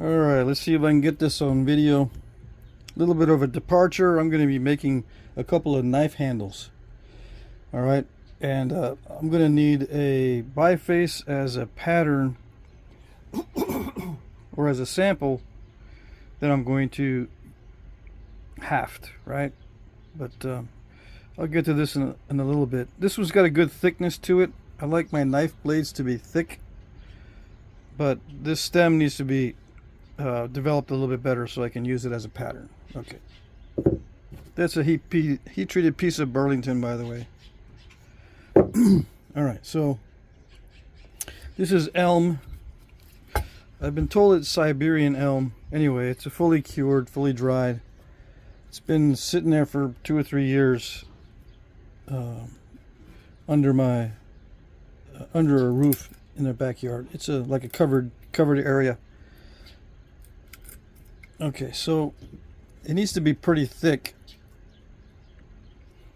Alright, let's see if I can get this on video. A little bit of a departure. I'm going to be making a couple of knife handles. Alright, and I'm going to need a biface as a pattern or as a sample that I'm going to haft, right? But I'll get to this in a little bit. This one's got a good thickness to it. I like my knife blades to be thick, but this stem needs to be developed a little bit better so I can use it as a pattern. Okay, that's a heat treated piece of Burlington, by the way. All right, so this is elm. I've been told it's Siberian elm. Anyway, it's a fully cured, fully dried. It's been sitting there for 2 or 3 years under a roof in their backyard. It's like a covered area. Okay, so it needs to be pretty thick.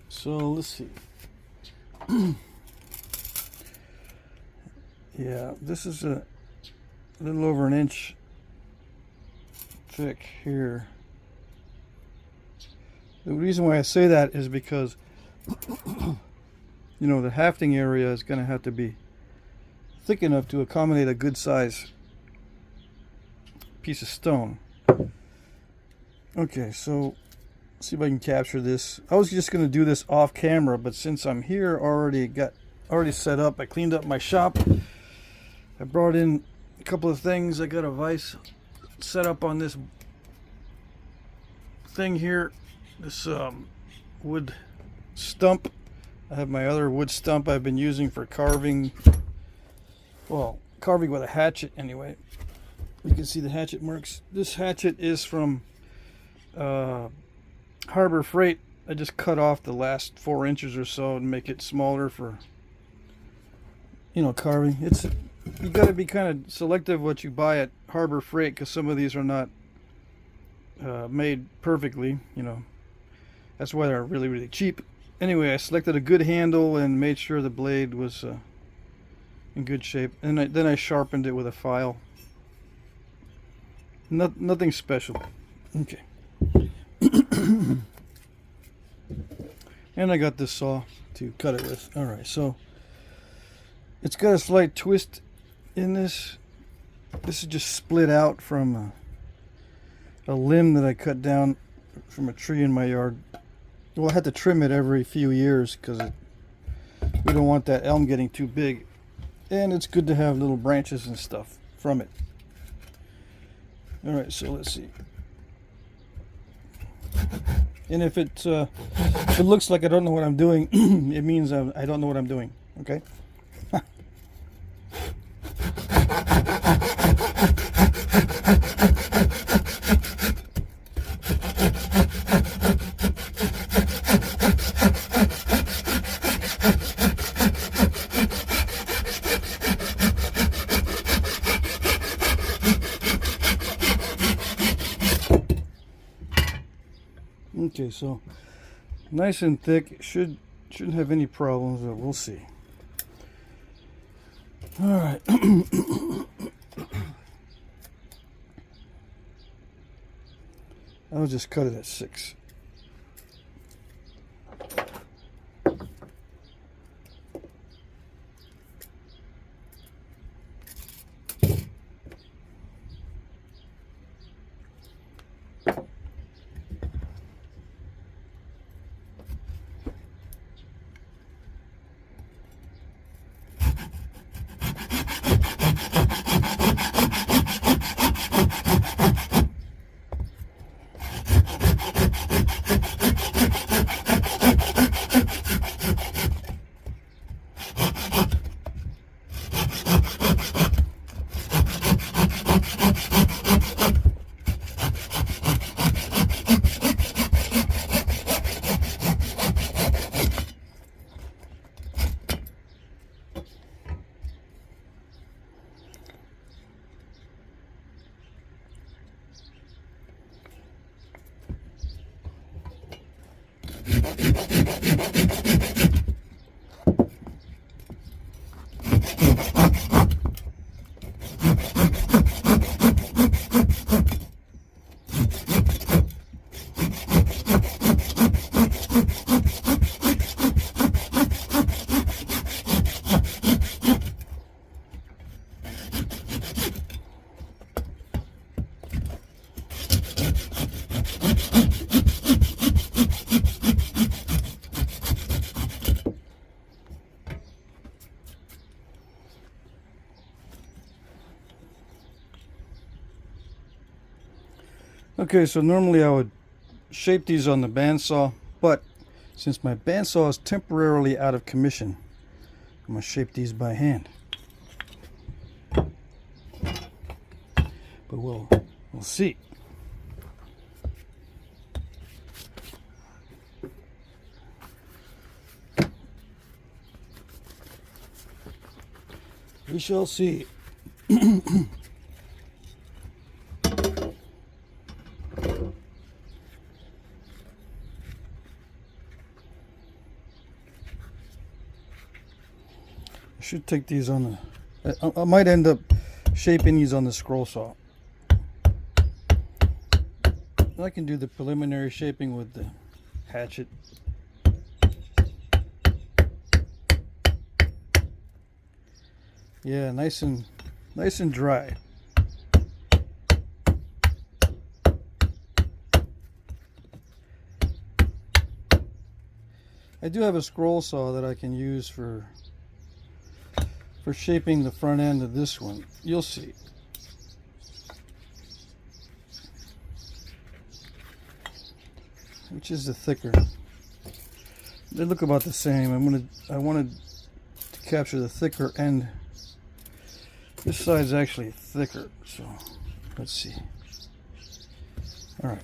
So let's see. Yeah, this is a little over 1 inch thick here. The reason why I say that is because you know, the hafting area is going to have to be thick enough to accommodate a good size piece of stone. Okay, so let's see if I can capture this. I was just going to do this off camera, but since I'm here already set up, I cleaned up my shop. I brought in a couple of things. I got a vise set up on this thing here, this wood stump. I have my other wood stump I've been using for carving, well, carving with a hatchet anyway. You can see the hatchet marks. This hatchet is from Harbor Freight. I just cut off the last 4 inches or so and make it smaller for, you know, carving. You got to be kind of selective what you buy at Harbor Freight, because some of these are not made perfectly, you know. That's why they're really, really cheap. Anyway, I selected a good handle and made sure the blade was in good shape, and then I sharpened it with a file. Nothing special. Okay. And I got this saw to cut it with. Alright, so it's got a slight twist in this. This is just split out from a limb that I cut down from a tree in my yard. Well, I had to trim it every few years because we don't want that elm getting too big. And it's good to have little branches and stuff from it. Alright, so let's see. And if it looks like I don't know what I'm doing, it means I don't know what I'm doing. Okay? Okay, so nice and thick. Shouldn't have any problems, but we'll see. All right. I'll just cut it at 6. Okay, so normally I would shape these on the bandsaw, but since my bandsaw is temporarily out of commission, I'm going to shape these by hand. But we'll see. We shall see. I should take these on the... I might end up shaping these on the scroll saw. I can do the preliminary shaping with the hatchet. Yeah, nice and dry. I do have a scroll saw that I can use for shaping the front end of this one. You'll see. Which is the thicker? They look about the same. I wanted to capture the thicker end. This side's actually thicker, so let's see. All right.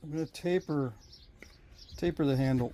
I'm going to taper the handle.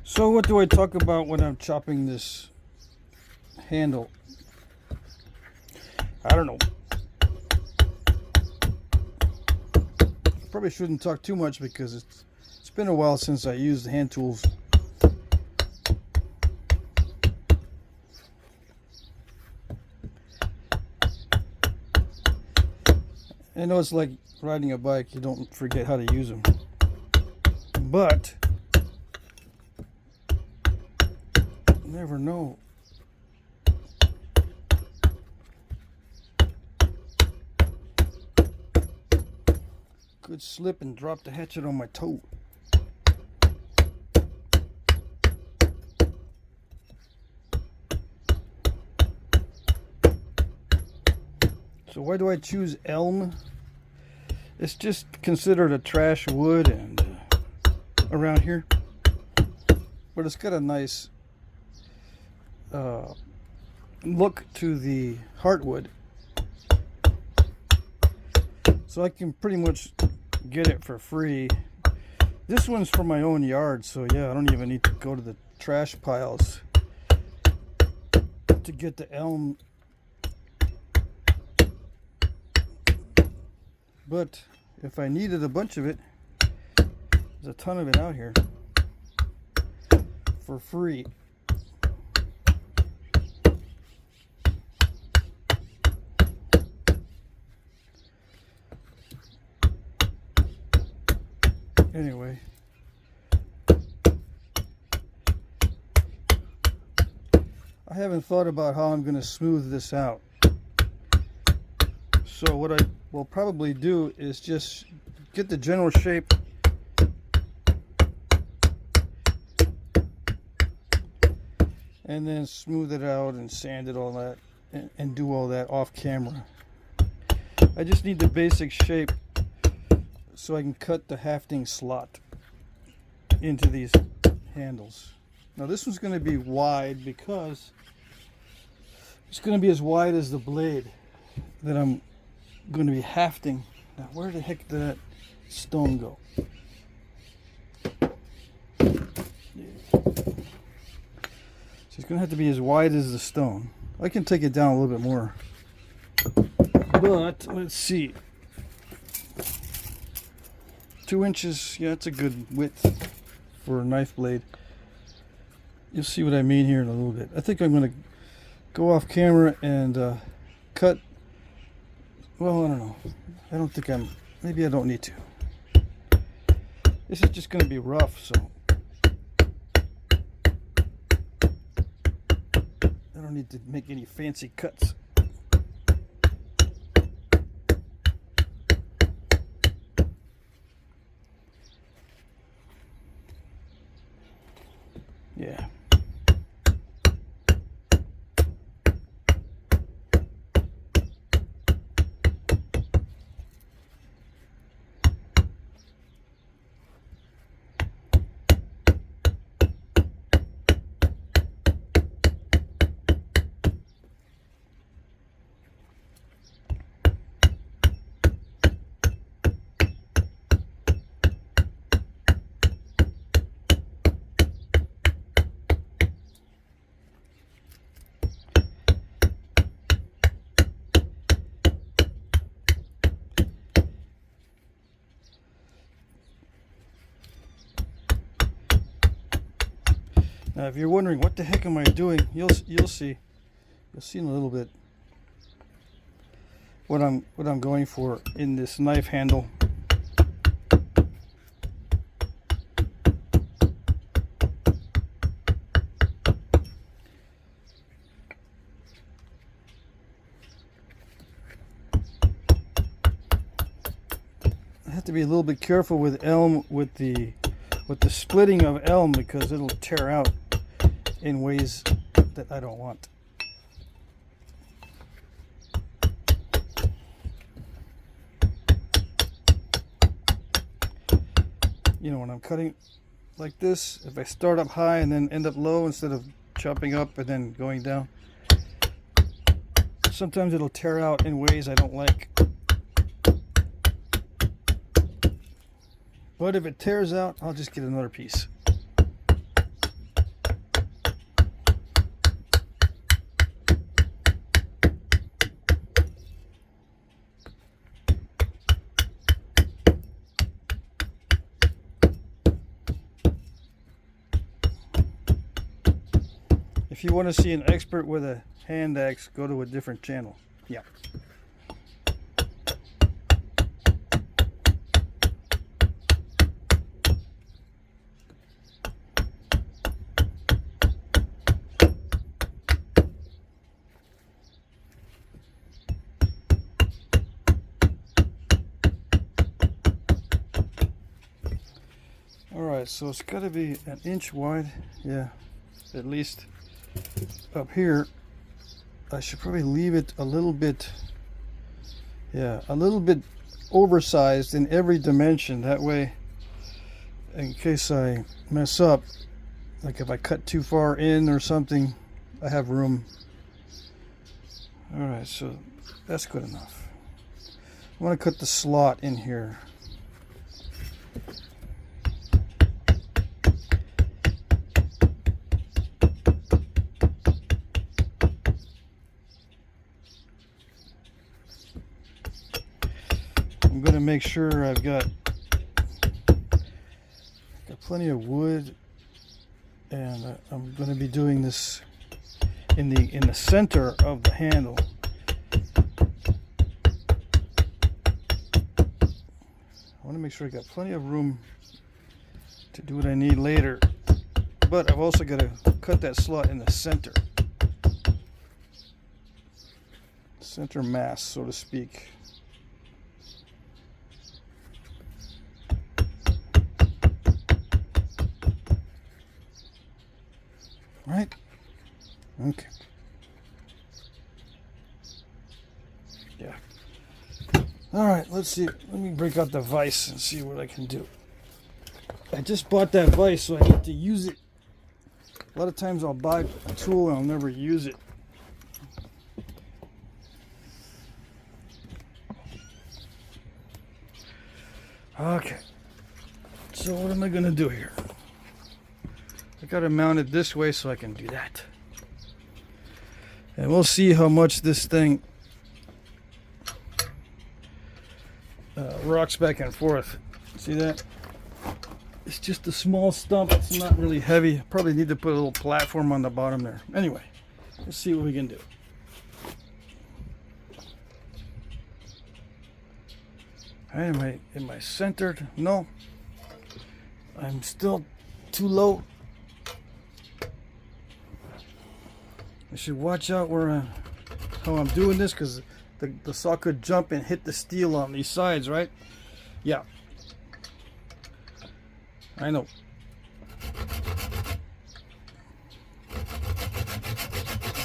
So what do I talk about when I'm chopping this handle? I don't know. Probably shouldn't talk too much because it's been a while since I used the hand tools. I know it's like riding a bike, you don't forget how to use them. But never know. Could slip and drop the hatchet on my toe. So why do I choose elm? It's just considered a trash wood and around here, but it's got a nice look to the heartwood, so I can pretty much get it for free. This one's from my own yard, so yeah, I don't even need to go to the trash piles to get the elm. But if I needed a bunch of it, there's a ton of it out here for free. Anyway, I haven't thought about how I'm going to smooth this out. So what I will probably do is just get the general shape and then smooth it out and sand it, all that, and do all that off camera. I just need the basic shape so I can cut the hafting slot into these handles. Now this one's going to be wide because it's going to be as wide as the blade that I'm going to be hafting. Now where the heck did that stone go? Yeah. So it's going to have to be as wide as the stone. I can take it down a little bit more, but let's see. 2 inches, yeah, it's a good width for a knife blade. You'll see what I mean here in a little bit. I think I'm going to go off camera and cut. Well, I don't know. I don't think maybe I don't need to. This is just going to be rough, so I don't need to make any fancy cuts. Yeah. Now, if you're wondering what the heck am I doing, you'll see in a little bit what I'm going for in this knife handle. I have to be a little bit careful with elm, with the splitting of elm, because it'll tear out in ways that I don't want. You know, when I'm cutting like this, if I start up high and then end up low instead of chopping up and then going down, sometimes it'll tear out in ways I don't like. But if it tears out, I'll just get another piece. If you want to see an expert with a hand axe, go to a different channel. Yeah. Alright, so it's got to be an inch wide. Yeah, at least. Up here, I should probably leave it a little bit, yeah, a little bit oversized in every dimension. That way, in case I mess up, like if I cut too far in or something, I have room. Alright, so that's good enough. I want to cut the slot in here. I'm going to make sure I've got plenty of wood, and I'm going to be doing this in the center of the handle. I want to make sure I got plenty of room to do what I need later, but I've also got to cut that slot in the center mass, so to speak. Right? Okay. Yeah. Alright, let's see. Let me break out the vise and see what I can do. I just bought that vise, so I need to use it. A lot of times I'll buy a tool and I'll never use it. Okay. So what am I going to do here? I got to mount it this way so I can do that. And we'll see how much this thing rocks back and forth. See that? It's just a small stump. It's not really heavy. Probably need to put a little platform on the bottom there. Anyway, let's see what we can do. Am I centered? No. I'm still too low. I should watch out where how I'm doing this, because the saw could jump and hit the steel on these sides, right? Yeah. I know.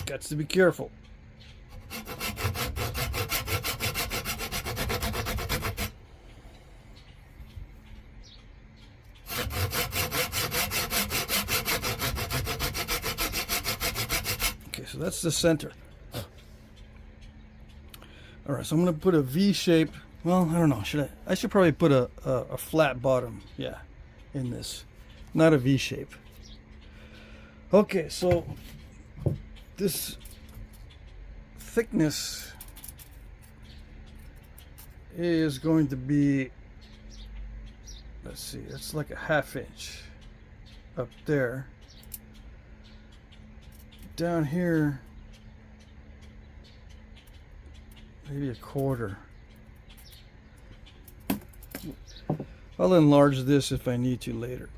Got to be careful. Okay, so that's the center. All right, so I'm going to put a V shape. Well, I don't know. I should probably put a flat bottom. Yeah. In this, not a V shape. Okay, so this thickness is going to be, let's see, it's like a 1/2 inch up there. Down here, maybe 1/4. I'll enlarge this if I need to later.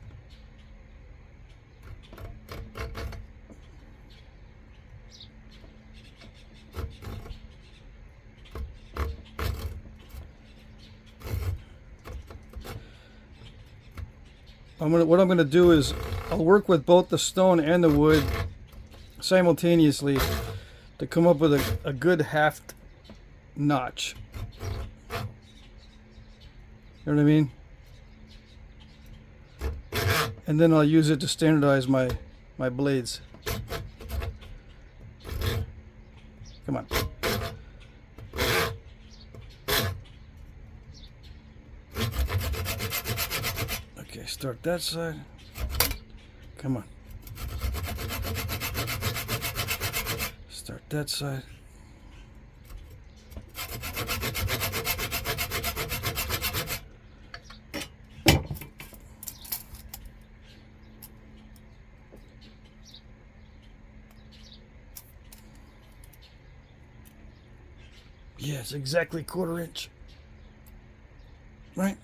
What I'm going to do is I'll work with both the stone and the wood simultaneously to come up with a good haft notch. You know what I mean? And then I'll use it to standardize my blades. Come on. Okay, start that side. Come on. Start that side. Yeah, it's exactly 1/4 inch. Right.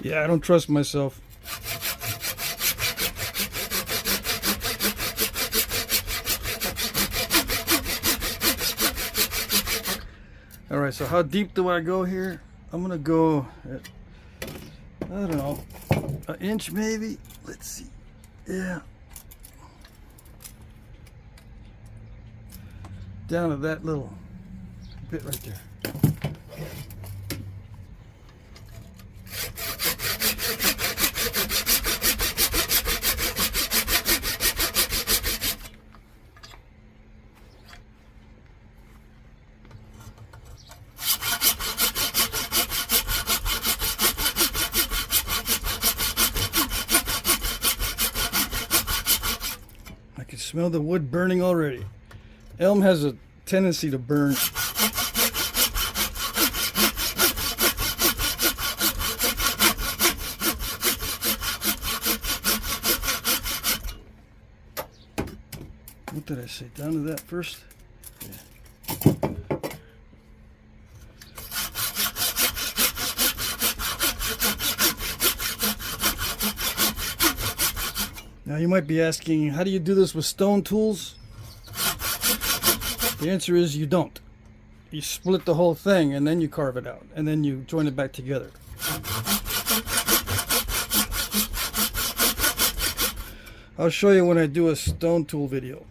Yeah, I don't trust myself. All right, so how deep do I go here? I'm gonna go at, I don't know, 1 inch maybe. Let's see. Yeah. Down to that little bit right there. can smell the wood burning already. Elm has a tendency to burn. What did I say? Down to that first? Yeah. Now you might be asking, how do you do this with stone tools? The answer is you don't. You split the whole thing and then you carve it out and then you join it back together. I'll show you when I do a stone tool video.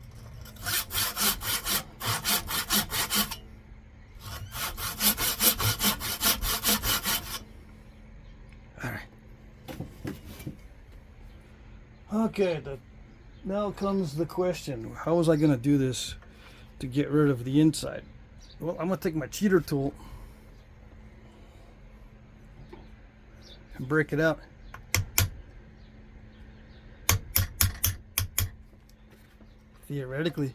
Okay, now comes the question. How was I going to do this to get rid of the inside? Well, I'm going to take my cheater tool and break it out. Theoretically,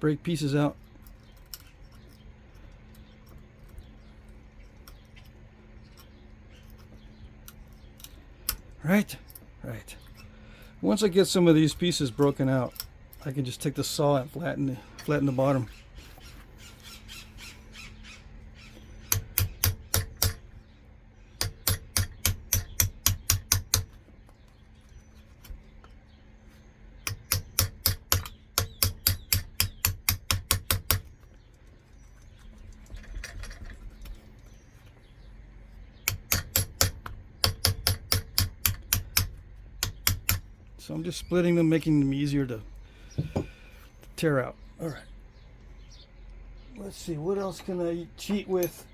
break pieces out. Right. Once I get some of these pieces broken out, I can just take the saw and flatten the bottom. So I'm just splitting them, making them easier to tear out. All right. Let's see, what else can I cheat with?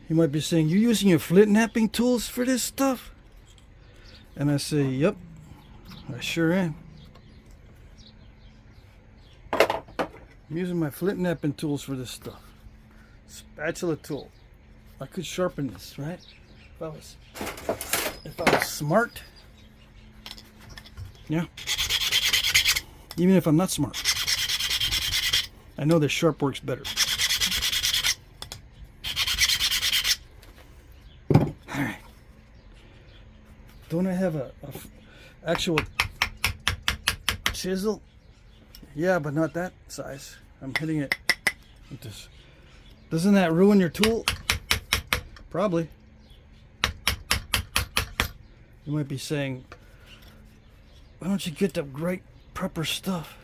You might be saying, you're using your Flintknapping tools for this stuff? And I say, yep, I sure am. I'm using my Flintknapping tools for this stuff. Spatula tool. I could sharpen this, right? If I was smart. Yeah. Even if I'm not smart. I know that sharp works better. Alright. Don't I have a actual chisel? Yeah, but not that size. I'm hitting it with this. Doesn't that ruin your tool? Probably. You might be saying, why don't you get the great prepper stuff?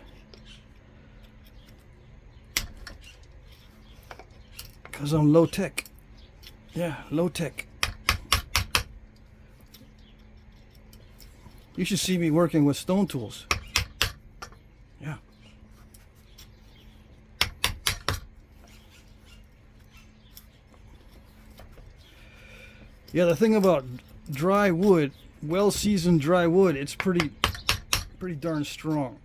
Because I'm low tech. Yeah, low tech. You should see me working with stone tools. Yeah. Yeah, the thing about dry wood, well-seasoned dry wood, it's pretty darn strong.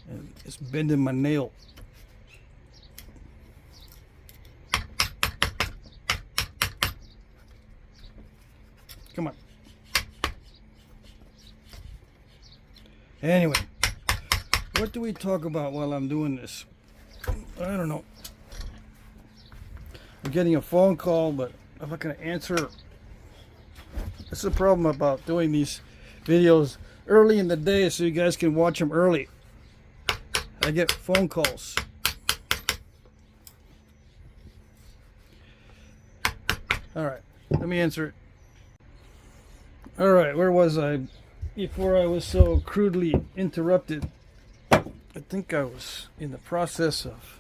And it's bending my nail. Come on. Anyway, what do we talk about while I'm doing this? I don't know. I'm getting a phone call, but I'm not going to answer. That's the problem about doing these videos early in the day so you guys can watch them early. I get phone calls. Alright, let me answer it. Alright, where was I before I was so crudely interrupted? I think I was in the process of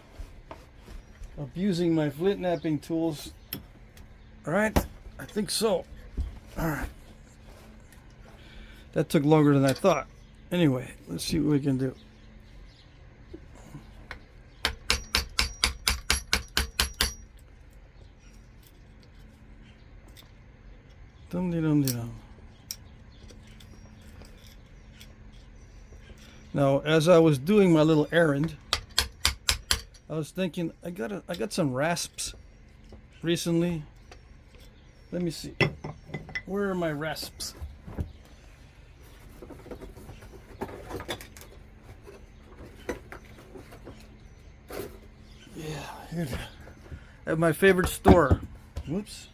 using my Flintknapping tools. Alright, I think so. Alright. That took longer than I thought. Anyway, let's see what we can do. Dum-de-dum-de-dum. Now, as I was doing my little errand, I was thinking I got some rasps recently. Let me see. Where are my rasps? Yeah, here it is. At my favorite store. Whoops.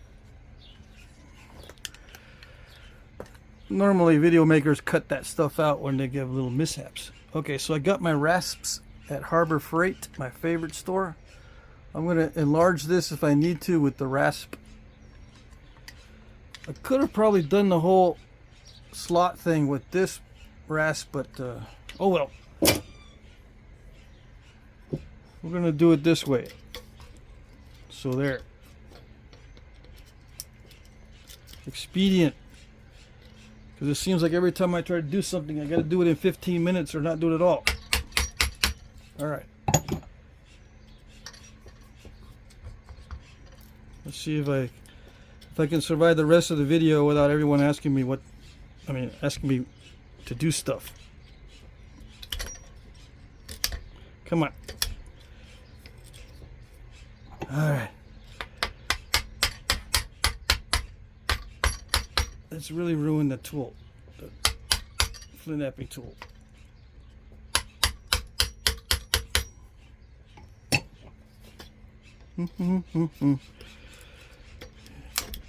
Normally video makers cut that stuff out when they give little mishaps. Okay, so I got my rasps at Harbor Freight, my favorite store. I'm going to enlarge this if I need to with the rasp. I could have probably done the whole slot thing with this rasp, but oh well. We're going to do it this way. So there. Expedient. Because it seems like every time I try to do something, I got to do it in 15 minutes or not do it at all. All right. Let's see if I can survive the rest of the video without everyone asking me asking me to do stuff. Come on. All right. Let's really ruin the tool, the Flintknapping tool.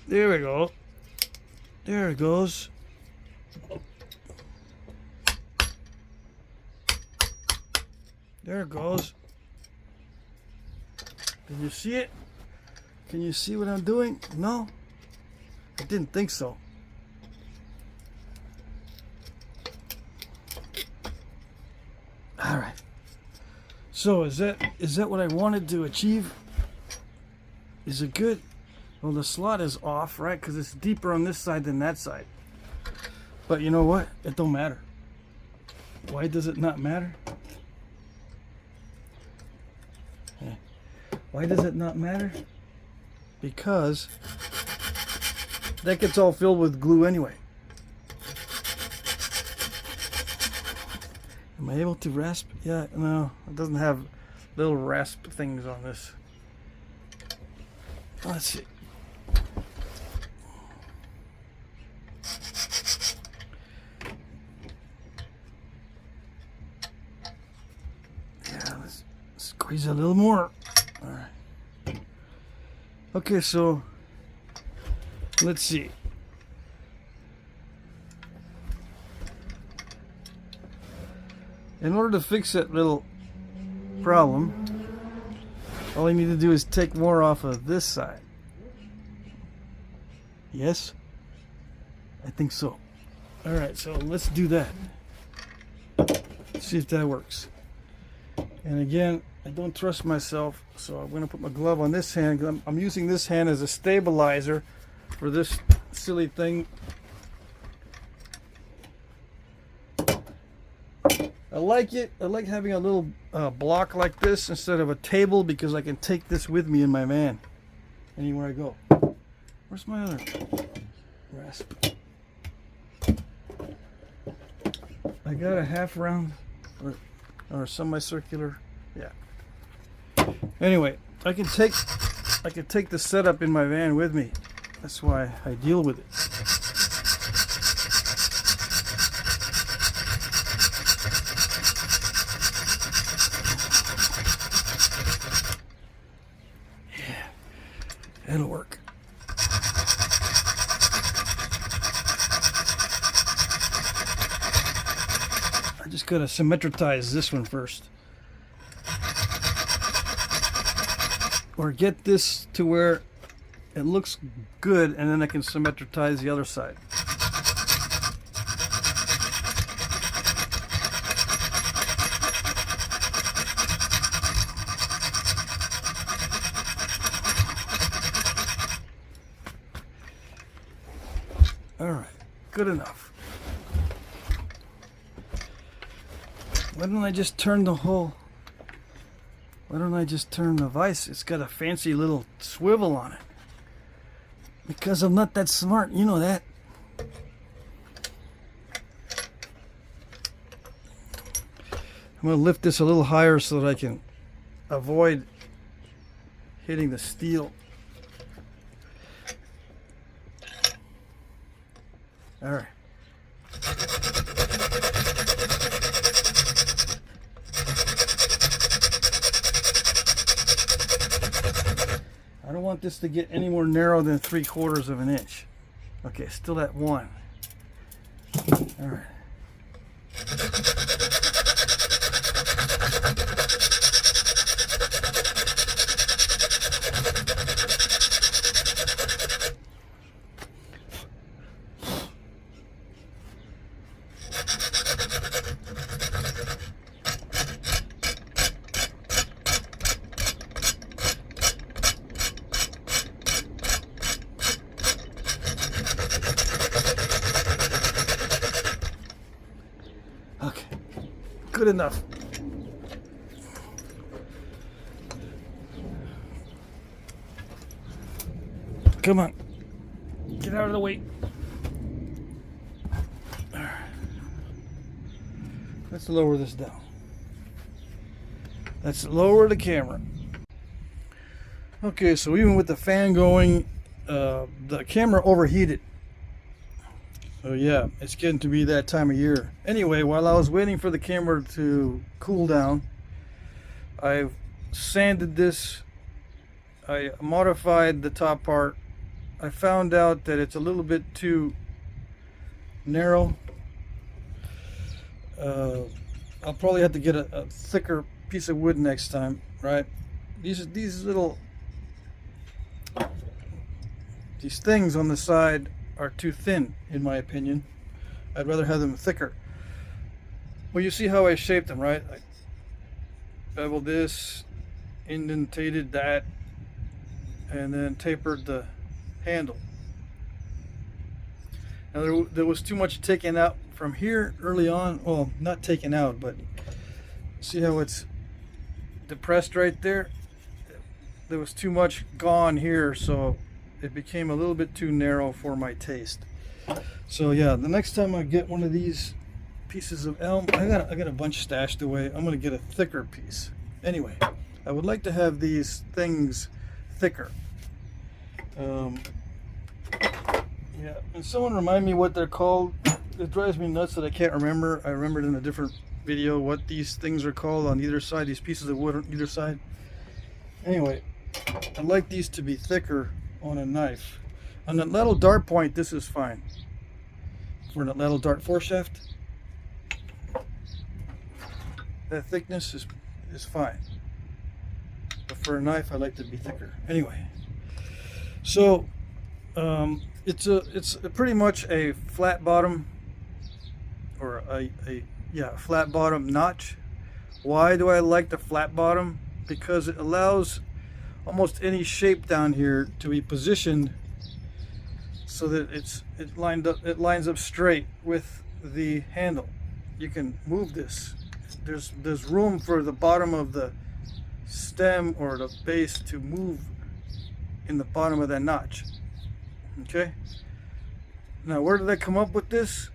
There we go. There it goes. There it goes. Can you see it? Can you see what I'm doing? No? I didn't think so. All right. So is that what I wanted to achieve? Is it good? Well, the slot is off, right? Because it's deeper on this side than that side. But you know what? It don't matter. Why does it not matter? Why does it not matter? Because that gets all filled with glue anyway. Am I able to rasp? Yeah, no, it doesn't have little rasp things on this. Let's see. Yeah, let's squeeze a little more. All right. Okay, so let's see. In order to fix that little problem, all I need to do is take more off of this side. Yes? I think so. Alright, so let's do that. Let's see if that works. And again, I don't trust myself, so I'm going to put my glove on this hand. I'm using this hand as a stabilizer for this silly thing. I like it. I like having a little block like this instead of a table because I can take this with me in my van anywhere I go. Where's my other rasp? I got a half round or semicircular. Yeah. Anyway, I can take the setup in my van with me. That's why I deal with it. It'll work. I just gotta symmetritize this one first. Or get this to where it looks good, and then I can symmetritize the other side. Alright, good enough. Why don't I just turn the whole... Why don't I just turn the vise? It's got a fancy little swivel on it. Because I'm not that smart, you know that. I'm going to lift this a little higher so that I can avoid hitting the steel. All right. I don't want this to get any more narrow than 3/4 of an inch. Okay, still at 1. All right. Good enough. Come on. Get out of the way. Let's lower this down. Let's lower the camera. Okay, so even with the fan going, the camera overheated. So yeah, it's getting to be that time of year. Anyway, while I was waiting for the camera to cool down, I've sanded this. I modified the top part. I found out that it's a little bit too narrow. I'll probably have to get a thicker piece of wood next time, right? These things on the side are too thin, in my opinion. I'd rather have them thicker. Well, you see how I shaped them, right? I beveled this, indentated that, and then tapered the handle. Now there was too much taken out from here early on. Well, not taken out, but see how it's depressed right there? There was too much gone here, so it became a little bit too narrow for my taste. So yeah, the next time I get one of these pieces of elm, I got a bunch stashed away. I'm gonna get a thicker piece. Anyway, I would like to have these things thicker. Yeah, and someone remind me what they're called. It drives me nuts that I can't remember. I remembered in a different video what these things are called on either side, these pieces of wood on either side. Anyway, I'd like these to be thicker on a knife. On that little dart point, this is fine. For that little dart foreshaft, that thickness is fine. But for a knife, I like to be thicker. Anyway, so it's pretty much a flat bottom, or a flat bottom notch. Why do I like the flat bottom? Because it allows almost any shape down here to be positioned so that it lines up straight with the handle. You can move this. There's room for the bottom of the stem or the base to move in the bottom of that notch. Okay. Now, where did I come up with this?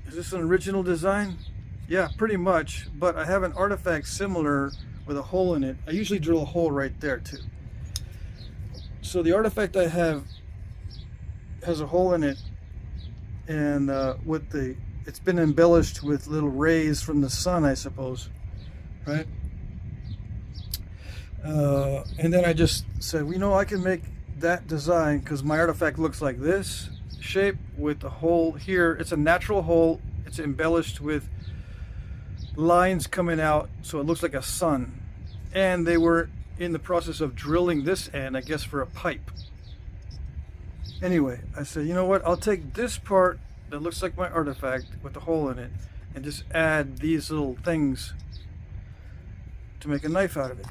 Is this an original design? Yeah, pretty much. But I have an artifact similar with a hole in it. I usually drill a hole right there too. So the artifact I have has a hole in it, and it's been embellished with little rays from the sun, I suppose, right? And then I just said, well, you know, I can make that design because my artifact looks like this shape with a hole here. It's a natural hole. It's embellished with lines coming out, so it looks like a sun. And they were in the process of drilling this end, I guess, for a pipe. Anyway, I said, you know what, I'll take this part that looks like my artifact with the hole in it and just add these little things to make a knife out of it.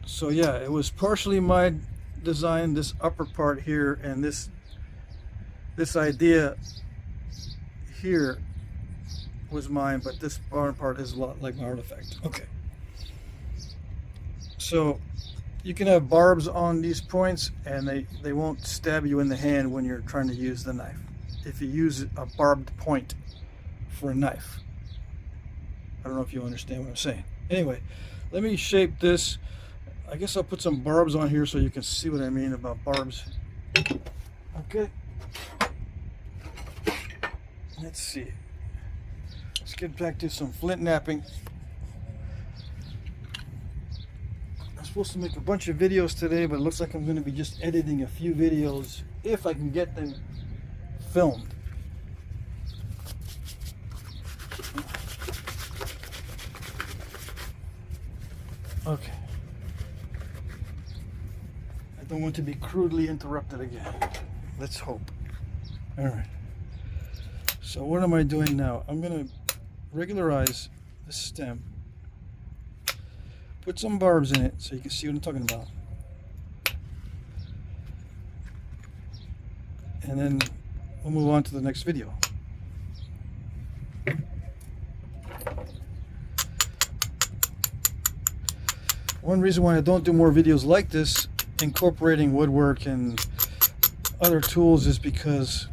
So yeah, it was partially my design, this upper part here, and this idea here was mine, but this bottom part is a lot like my artifact. Okay. So you can have barbs on these points and they won't stab you in the hand when you're trying to use the knife. If you use a barbed point for a knife. I don't know if you understand what I'm saying. Anyway, Let me shape this. I guess I'll put some barbs on here so you can see what I mean about barbs. Okay. Let's see. Let's get back to some flint knapping. I'm supposed to make a bunch of videos today, but it looks like I'm going to be just editing a few videos if I can get them filmed. Okay. I don't want to be crudely interrupted again. Let's hope. All right. So what am I doing now? I'm going to regularize the stem. Put some barbs in it so you can see what I'm talking about. And then we'll move on to the next video. One reason why I don't do more videos like this, incorporating woodwork and other tools, is because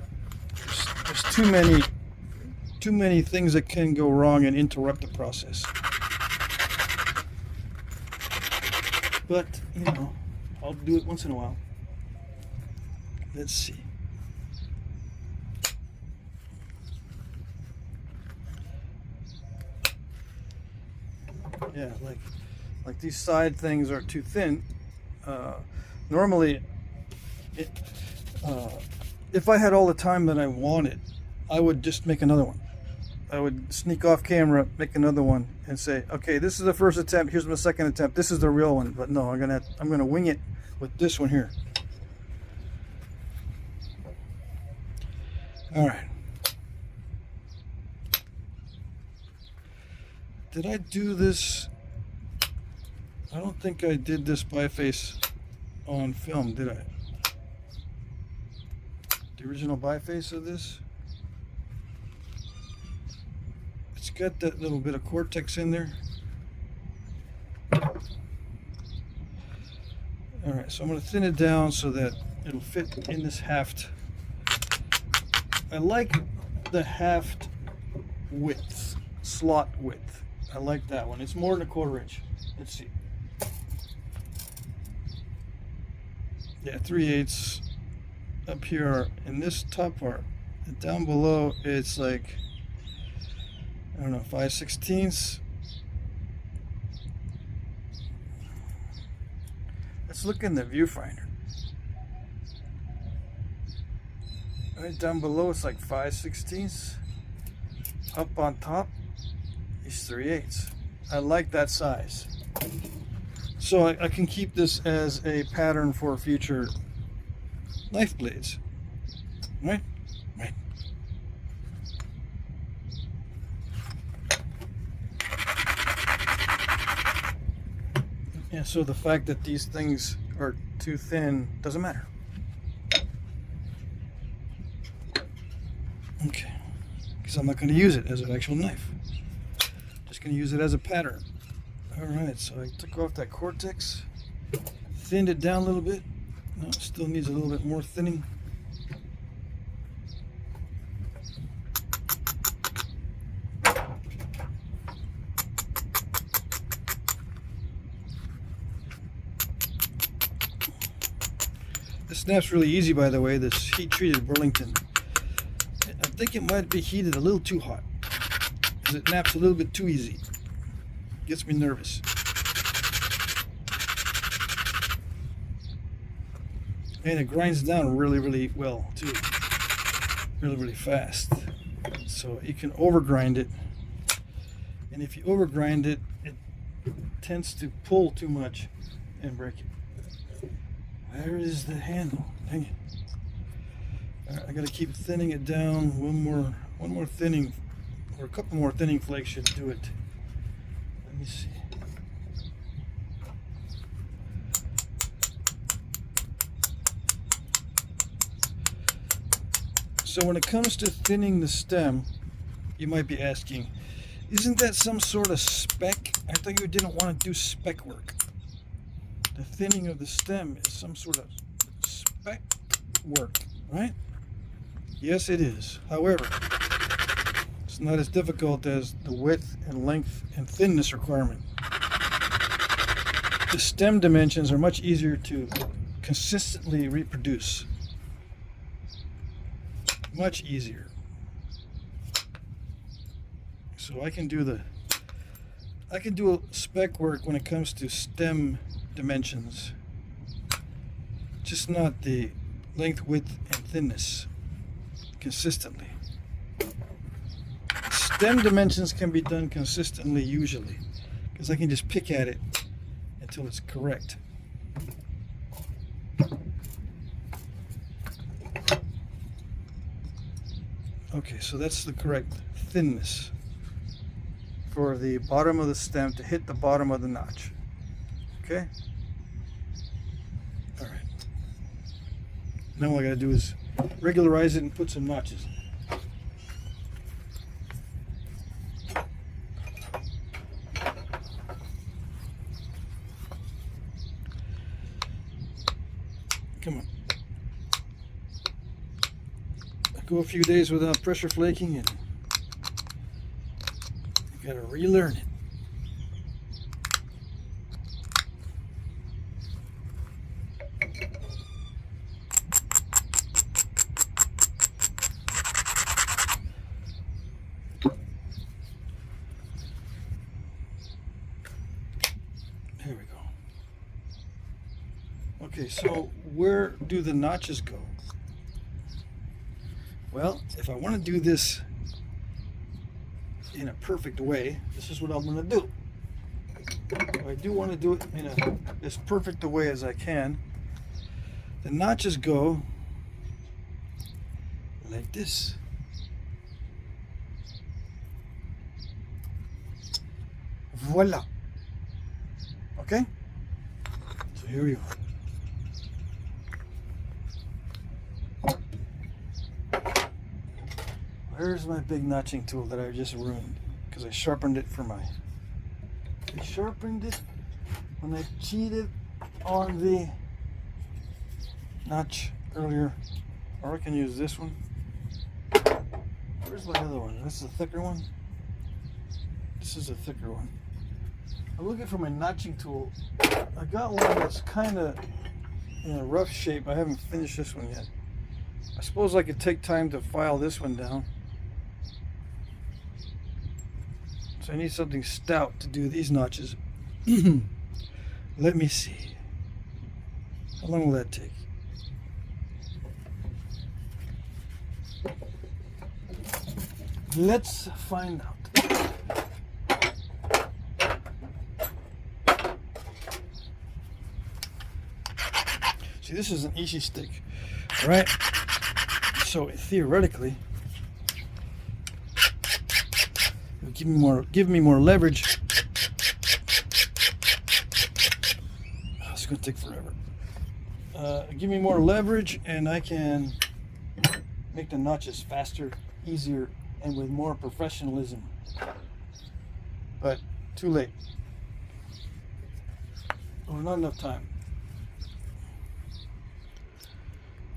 there's too many things that can go wrong and interrupt the process. But, you know, I'll do it once in a while. Let's see. Yeah, like these side things are too thin. Normally, if I had all the time that I wanted, I would just make another one. I would sneak off camera, make another one, and say, okay, this is the first attempt, here's my second attempt, this is the real one. But no, I'm gonna wing it with this one here. All right. Did I do this? I don't think I did this biface on film, did I? The original biface of this. It's got that little bit of cortex in there. Alright, so I'm going to thin it down so that it'll fit in this haft. I like the haft width, slot width. I like that one. It's more than 1/4 inch. Let's see. Yeah, 3/8 up here in this top part. And down below, it's like, I don't know, 5/16. Let's look in the viewfinder. Right down below, it's like 5/16. Up on top is 3/8. I like that size. So I can keep this as a pattern for future knife blades. Right? Right. Yeah, so the fact that these things are too thin doesn't matter. Okay. Because I'm not going to use it as an actual knife. Just going to use it as a pattern. Alright, so I took off that cortex, thinned it down a little bit. No, it still needs a little bit more thinning. This snap's really easy, by the way, this heat-treated Burlington. I think it might be heated a little too hot, because it naps a little bit too easy. Gets me nervous. And it grinds down really, really well too. Really, really fast. So you can overgrind it. And if you overgrind it, it tends to pull too much and break it. Where is the handle? Dang it. Alright, I gotta keep thinning it down. One more thinning, or a couple more thinning flakes should do it. Let me see. So when it comes to thinning the stem, you might be asking, isn't that some sort of spec? I thought you didn't want to do spec work. The thinning of the stem is some sort of spec work, right? Yes, it is. However, it's not as difficult as the width and length and thinness requirement. the stem dimensions are much easier to consistently reproduce. Much easier. So I can do spec work when it comes to stem dimensions, just not the length, width, and thinness consistently. Stem dimensions can be done consistently usually, because I can just pick at it until it's correct. Okay, so that's the correct thinness for the bottom of the stem to hit the bottom of the notch. Okay? All right. Now all I gotta do is regularize it and put some notches in. Come on. I go a few days without pressure flaking and you gotta relearn it. There we go. Okay, so where do the notches go? Well, if I want to do this in a perfect way, this is what I'm going to do. I do want to do it in as perfect a way as I can. The notches go like this. Voila. Okay? So here we go. Where's my big notching tool that I just ruined? Because I sharpened it I sharpened it when I cheated on the notch earlier. Or I can use this one. Where's my other one? This is a thicker one. This is a thicker one. I'm looking for my notching tool. I got one that's kind of in a rough shape. I haven't finished this one yet. I suppose I could take time to file this one down. So I need something stout to do these notches. Let me see. How long will that take? Let's find out. See, this is an easy stick, right? So theoretically, it'll give me more leverage. Oh, it's gonna take forever. Give me more leverage, and I can make the notches faster, easier, and with more professionalism. But too late. Or not enough time.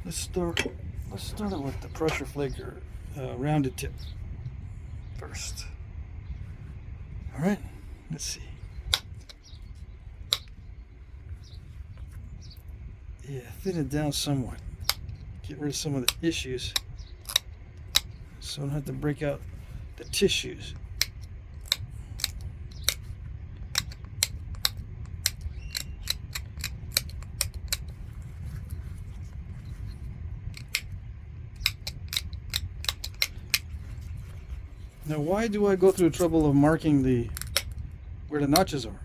Let's start it with the pressure flaker rounded tip first. All right, let's see. Yeah, thin it down somewhat. Get rid of some of the issues, so I don't have to break out the tissues. Now, why do I go through the trouble of marking where the notches are?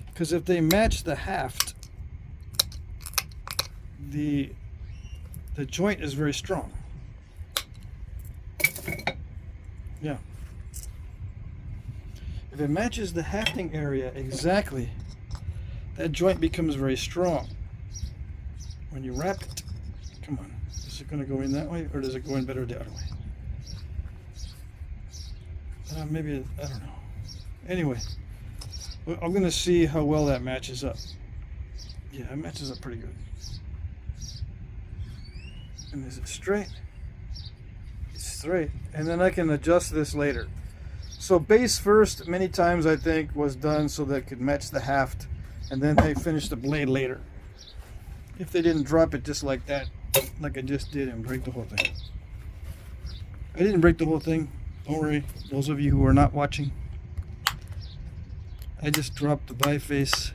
Because if they match the haft, the joint is very strong. Yeah. If it matches the hafting area exactly, that joint becomes very strong. When you wrap it, come on, is it going to go in that way, or does it go in better the other way? Maybe, I don't know. Anyway, I'm going to see how well that matches up. Yeah, it matches up pretty good. And is it straight? It's straight. And then I can adjust this later. So base first, many times I think, was done so that it could match the haft. and then I finish the blade later. If they didn't drop it just like that, like I just did, and break the whole thing. I didn't break the whole thing. Don't worry, those of you who are not watching. I just dropped the biface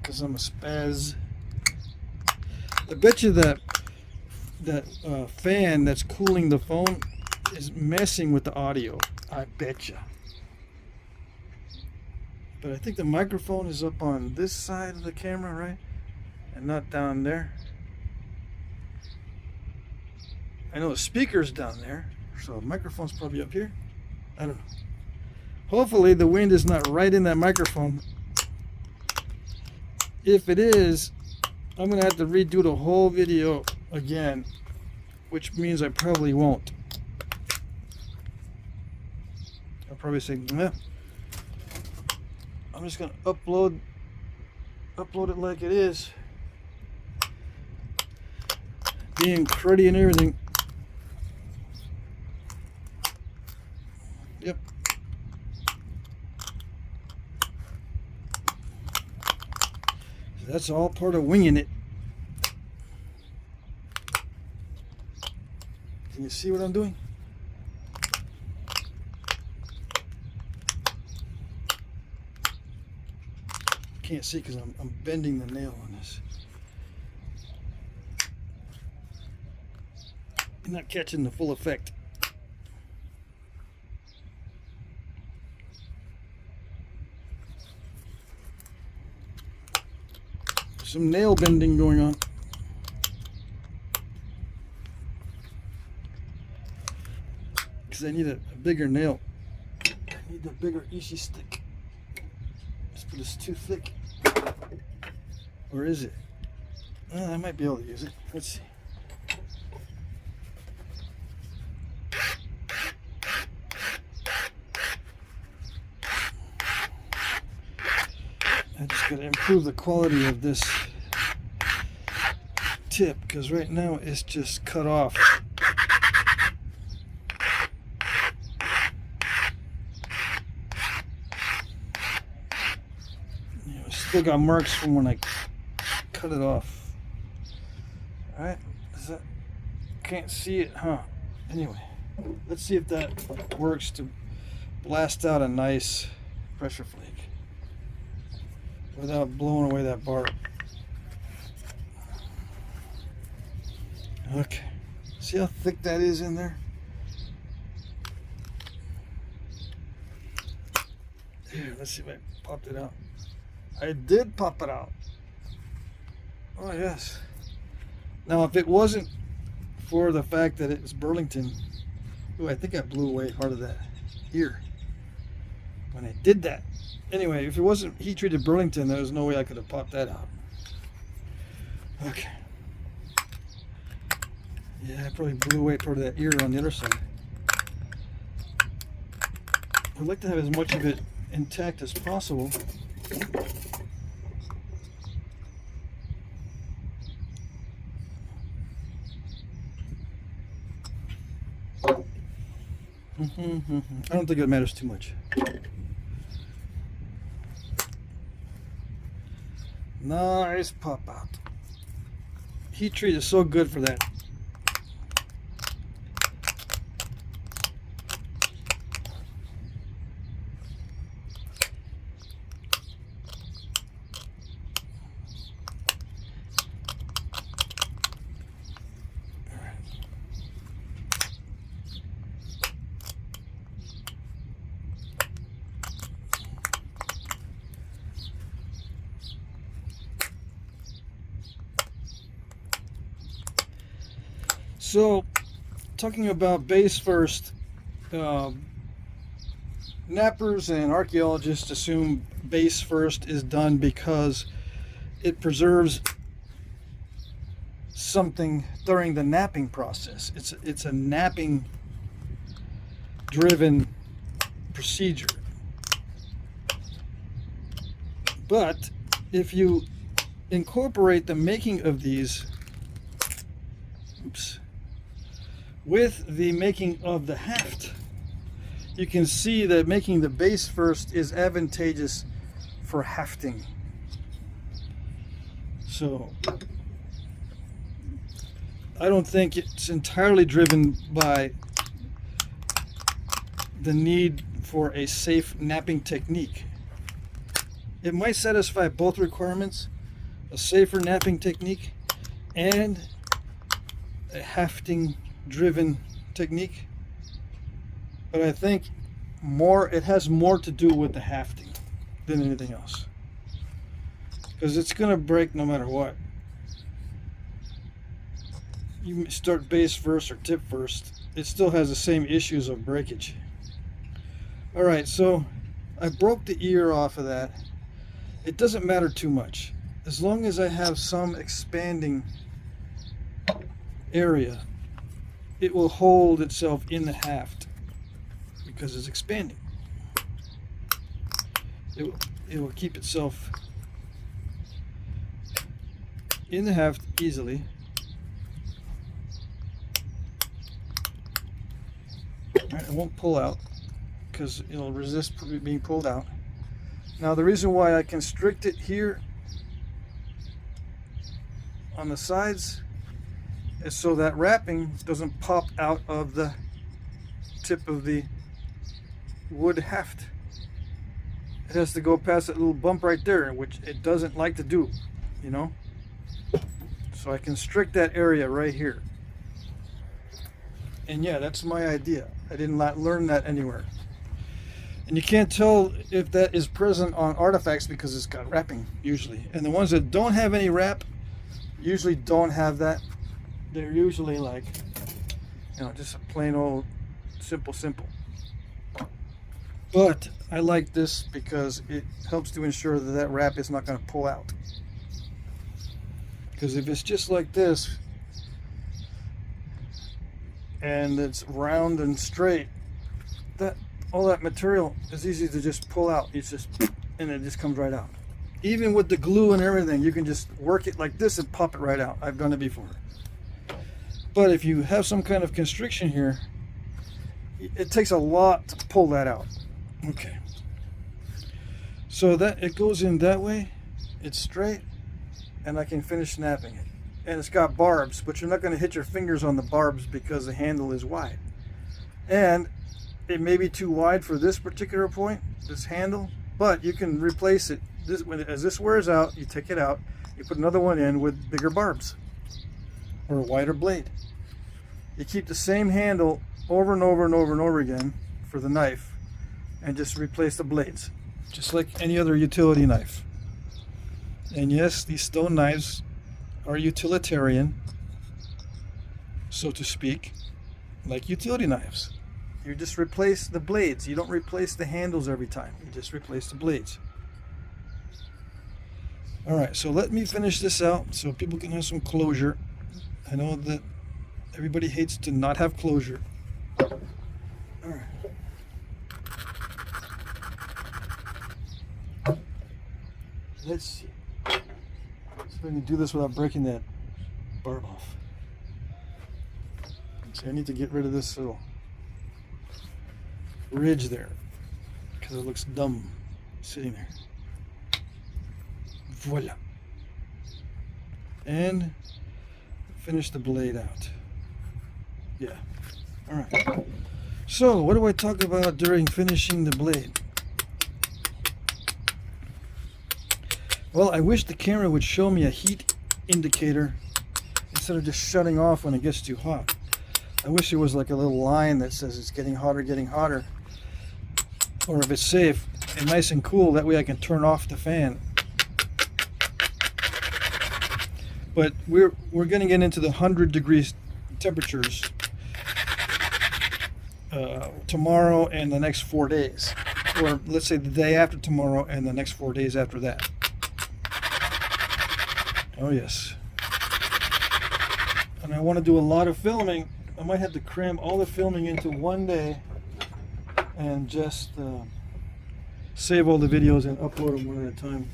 because I'm a spaz. I bet you that fan that's cooling the phone is messing with the audio. I bet you. But I think the microphone is up on this side of the camera, right? And not down there. I know the speaker's down there, so the microphone's probably up here. I don't know. Hopefully the wind is not right in that microphone. If it is, I'm going to have to redo the whole video again, which means I probably won't. I'll probably say, nah. I'm just going to upload it like it is. Being cruddy and everything. Yep. That's all part of winging it. Can you see what I'm doing? Can't see because I'm bending the nail on this. You're not catching the full effect. Some nail bending going on. Because I need a bigger nail. I need a bigger Ishi stick. But it's too thick. Or is it? I might be able to use it. Let's see. I just gotta improve the quality of this tip because right now it's just cut off. Still got marks from when I cut it off. Alright, can't see it, huh? Anyway, let's see if that works to blast out a nice pressure flake without blowing away that bar. Okay, see how thick that is in there? Here, let's see if I popped it out. I did pop it out. Oh yes. Now if it wasn't for the fact that it's Burlington, ooh, I think I blew away part of that ear when I did that. Anyway, if it wasn't heat treated Burlington, there was no way I could have popped that out. Okay. Yeah, I probably blew away part of that ear on the other side. I'd like to have as much of it intact as possible. I don't think it matters too much. Nice pop out. Heat treat is so good for that. So, talking about base first, knappers and archaeologists assume base first is done because it preserves something during the knapping process. It's a knapping driven procedure. But if you incorporate the making of these with the making of the haft, you can see that making the base first is advantageous for hafting. So I don't think it's entirely driven by the need for a safe knapping technique. It might satisfy both requirements, a safer knapping technique and a hafting driven technique, but I think it has more to do with the hafting than anything else, because it's going to break no matter what. You start base first or tip first, it still has the same issues of breakage. Alright, so I broke the ear off of that. It doesn't matter too much as long as I have some expanding area. It will hold itself in the haft because it's expanding. It will keep itself in the haft easily. It won't pull out because it'll resist being pulled out. Now the reason why I constrict it here on the sides is so that wrapping doesn't pop out of the tip of the wood haft. It has to go past that little bump right there, which it doesn't like to do, you know. So I constrict that area right here. And yeah, that's my idea. I didn't learn that anywhere. And you can't tell if that is present on artifacts because it's got wrapping usually. And the ones that don't have any wrap usually don't have that. They're usually like, you know, just a plain old simple. But I like this because it helps to ensure that that wrap is not going to pull out. Because if it's just like this and it's round and straight, that all that material is easy to just pull out. It's just, and it just comes right out. Even with the glue and everything, you can just work it like this and pop it right out. I've done it before. But if you have some kind of constriction here, it takes a lot to pull that out. Okay. So that it goes in that way, it's straight, and I can finish snapping it. And it's got barbs, but you're not going to hit your fingers on the barbs because the handle is wide. And it may be too wide for this particular point, this handle, but you can replace it. As this wears out, you take it out, you put another one in with bigger barbs or a wider blade. You keep the same handle over and over and over and over again for the knife and just replace the blades, just like any other utility knife. And yes, these stone knives are utilitarian, so to speak, like utility knives. You just replace the blades. You don't replace the handles every time. You just replace the blades. Alright, so let me finish this out so people can have some closure. I know that everybody hates to not have closure. Alright. Let's see. So I can do this without breaking that barb off. So I need to get rid of this little ridge there because it looks dumb sitting there. Voila. And finish the blade out. Yeah. Alright. So what do I talk about during finishing the blade? Well, I wish the camera would show me a heat indicator instead of just shutting off when it gets too hot. I wish there was like a little line that says it's getting hotter, or if it's safe and nice and cool, that way I can turn off the fan. But we're going to get into the 100 degrees temperatures tomorrow and the next 4 days, or let's say the day after tomorrow and the next 4 days after that. Oh yes. And I want to do a lot of filming. I might have to cram all the filming into one day and just save all the videos and upload them one at a time.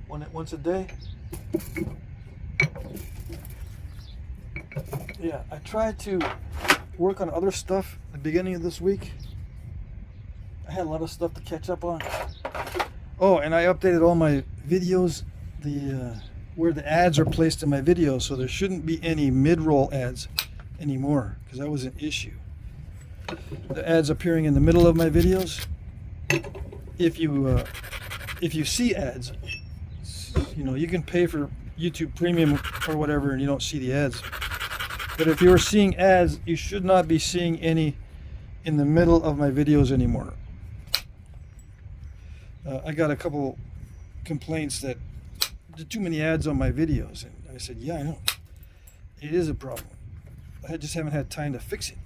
Once a day. Yeah, I tried to work on other stuff at the beginning of this week. I had a lot of stuff to catch up on. Oh, and I updated all my videos, where the ads are placed in my videos, so there shouldn't be any mid-roll ads anymore, because that was an issue. The ads appearing in the middle of my videos. If you see ads, you know, you can pay for YouTube Premium or whatever, and you don't see the ads. But if you're seeing ads, you should not be seeing any in the middle of my videos anymore. I got a couple complaints that there's too many ads on my videos, and I said, yeah, I know. It is a problem. I just haven't had time to fix it.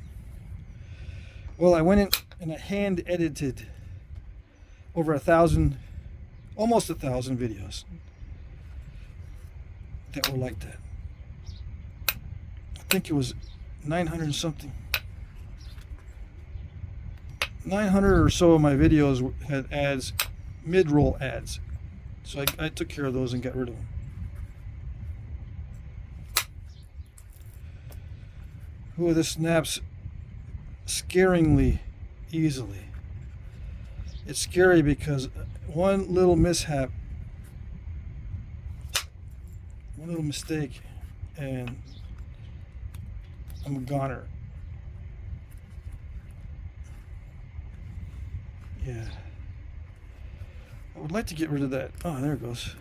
Well, I went in and I hand edited over 1,000, almost 1,000 videos that were like that. I think it was 900 and something. 900 or so of my videos had ads, mid-roll ads. So I took care of those and got rid of them. Oh, this snaps scaringly easily. It's scary because one little mishap, one little mistake, and I'm a goner. Yeah. I would like to get rid of that. Oh, there it goes.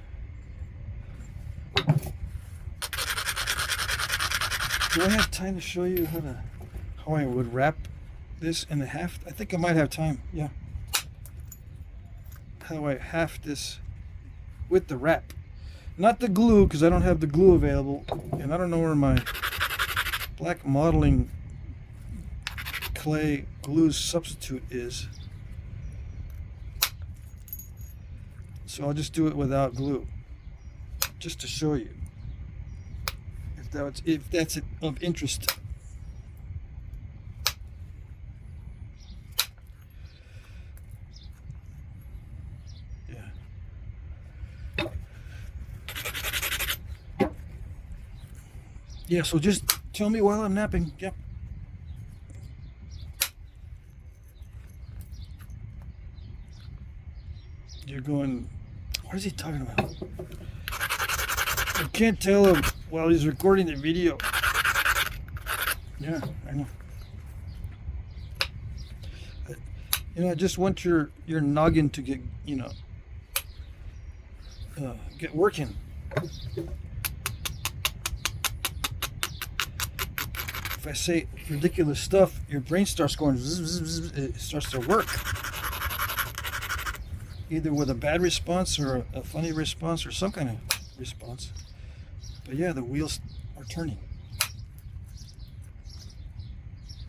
Do I have time to show you how I would wrap this in the haft? I think I might have time. Yeah. How I haft this with the wrap. Not the glue, because I don't have the glue available, and I don't know where my black modeling clay glue substitute is. So I'll just do it without glue, just to show you if that's of interest. Yeah, so just tell me while I'm napping. Yep. You're going, what is he talking about? I can't tell him while he's recording the video. Yeah, I know. You know, I just want your noggin to get, you know, get working. If I say ridiculous stuff, your brain starts going zzz, zzz, zzz, it starts to work. Either with a bad response or a funny response or some kind of response. But yeah, the wheels are turning.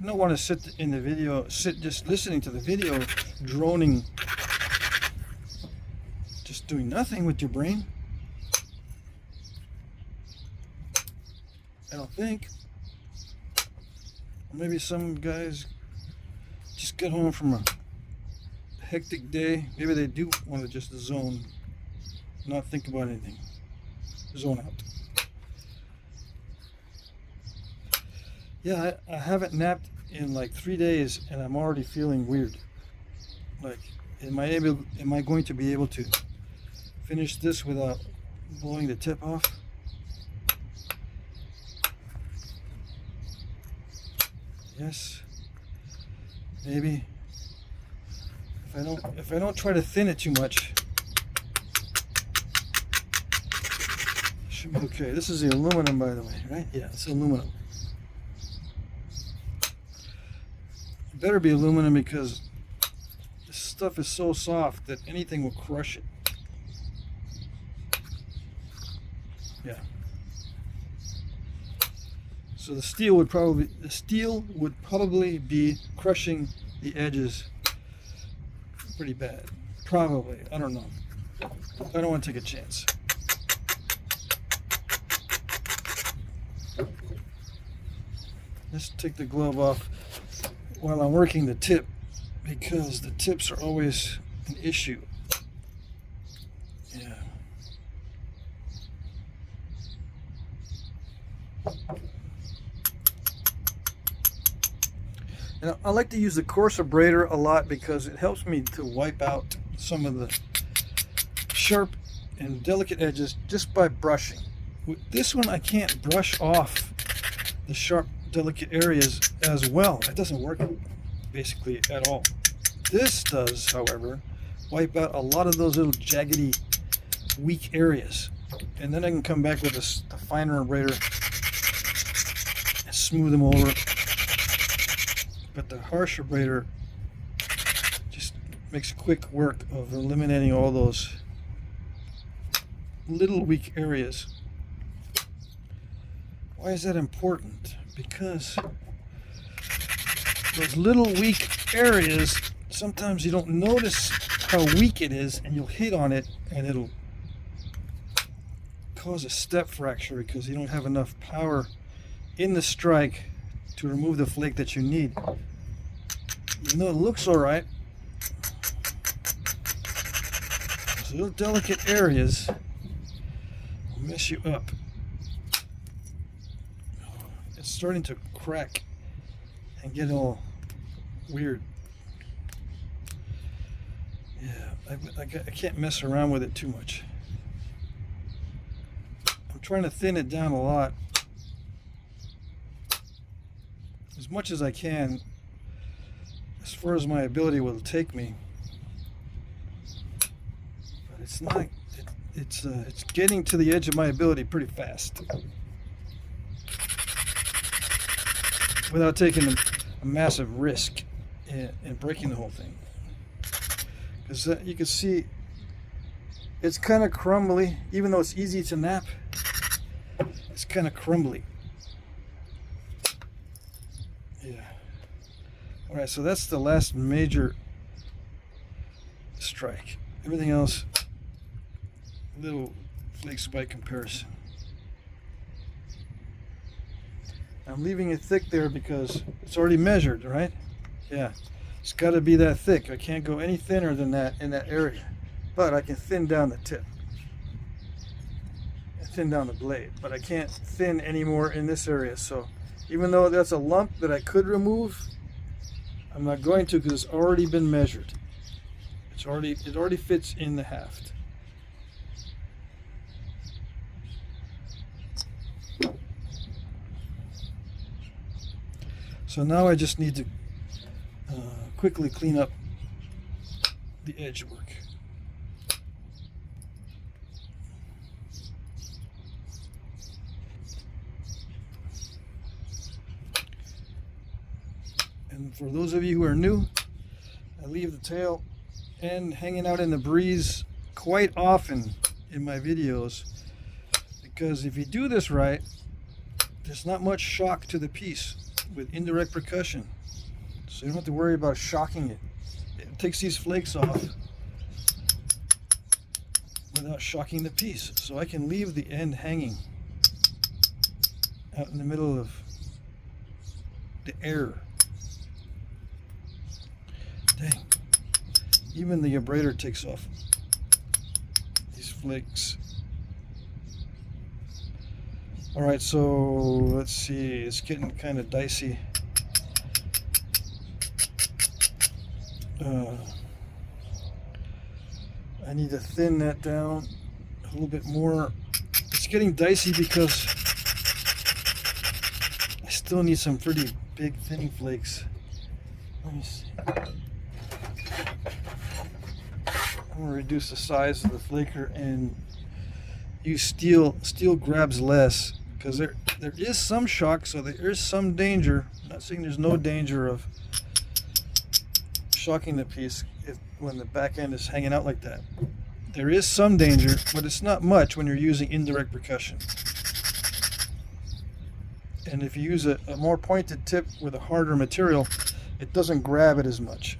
You don't want to sit in the video, just listening to the video, droning, just doing nothing with your brain. I don't think. Maybe some guys just get home from a hectic day. Maybe they do want to just zone, not think about anything. Zone out. Yeah, I haven't napped in like 3 days, and I'm already feeling weird. Like, am I going to be able to finish this without blowing the tip off? Yes, maybe. If I don't try to thin it too much, it should be okay. This is the aluminum, by the way, right? Yeah, it's aluminum. It better be aluminum because this stuff is so soft that anything will crush it. Yeah. So the steel would probably be crushing the edges pretty bad. Probably. I don't know. I don't want to take a chance. Let's take the glove off while I'm working the tip, because the tips are always an issue. Yeah. And I like to use the coarse abrader a lot because it helps me to wipe out some of the sharp and delicate edges just by brushing. With this one, I can't brush off the sharp, delicate areas as well. It doesn't work basically at all. This does, however, wipe out a lot of those little jaggedy, weak areas. And then I can come back with the finer abrader and smooth them over. But the harsh abrader just makes quick work of eliminating all those little weak areas. Why is that important? Because those little weak areas, sometimes you don't notice how weak it is, and you'll hit on it and it'll cause a step fracture because you don't have enough power in the strike to remove the flake that you need. Even though it looks alright, those little delicate areas will mess you up. It's starting to crack and get all weird. Yeah, I can't mess around with it too much. I'm trying to thin it down a lot, as much as I can, as far as my ability will take me. But it's not. It's getting to the edge of my ability pretty fast, without taking a massive risk in breaking the whole thing. Because you can see it's kind of crumbly, even though it's easy to nap. It's kind of crumbly. Yeah. All right, so that's the last major strike. Everything else, little flakes by comparison. I'm leaving it thick there because it's already measured, right? Yeah, it's got to be that thick. I can't go any thinner than that in that area. But I can thin down the tip. Thin down the blade, but I can't thin anymore in this area. So even though that's a lump that I could remove, I'm not going to, because it's already been measured. It already fits in the haft. So now I just need to quickly clean up the edge work. And for those of you who are new, I leave the tail end hanging out in the breeze quite often in my videos, because if you do this right, there's not much shock to the piece with indirect percussion, so you don't have to worry about shocking it. It takes these flakes off without shocking the piece, so I can leave the end hanging out in the middle of the air. Dang, even the abrader takes off these flakes. All right, so let's see, it's getting kind of dicey. I need to thin that down a little bit more. It's getting dicey because I still need some pretty big thinning flakes. Let me see. I'm gonna reduce the size of the flaker and use steel. Steel grabs less because there is some shock, so there is some danger. I'm not saying there's no danger of shocking the piece when the back end is hanging out like that. There is some danger, but it's not much when you're using indirect percussion. And if you use a more pointed tip with a harder material, it doesn't grab it as much.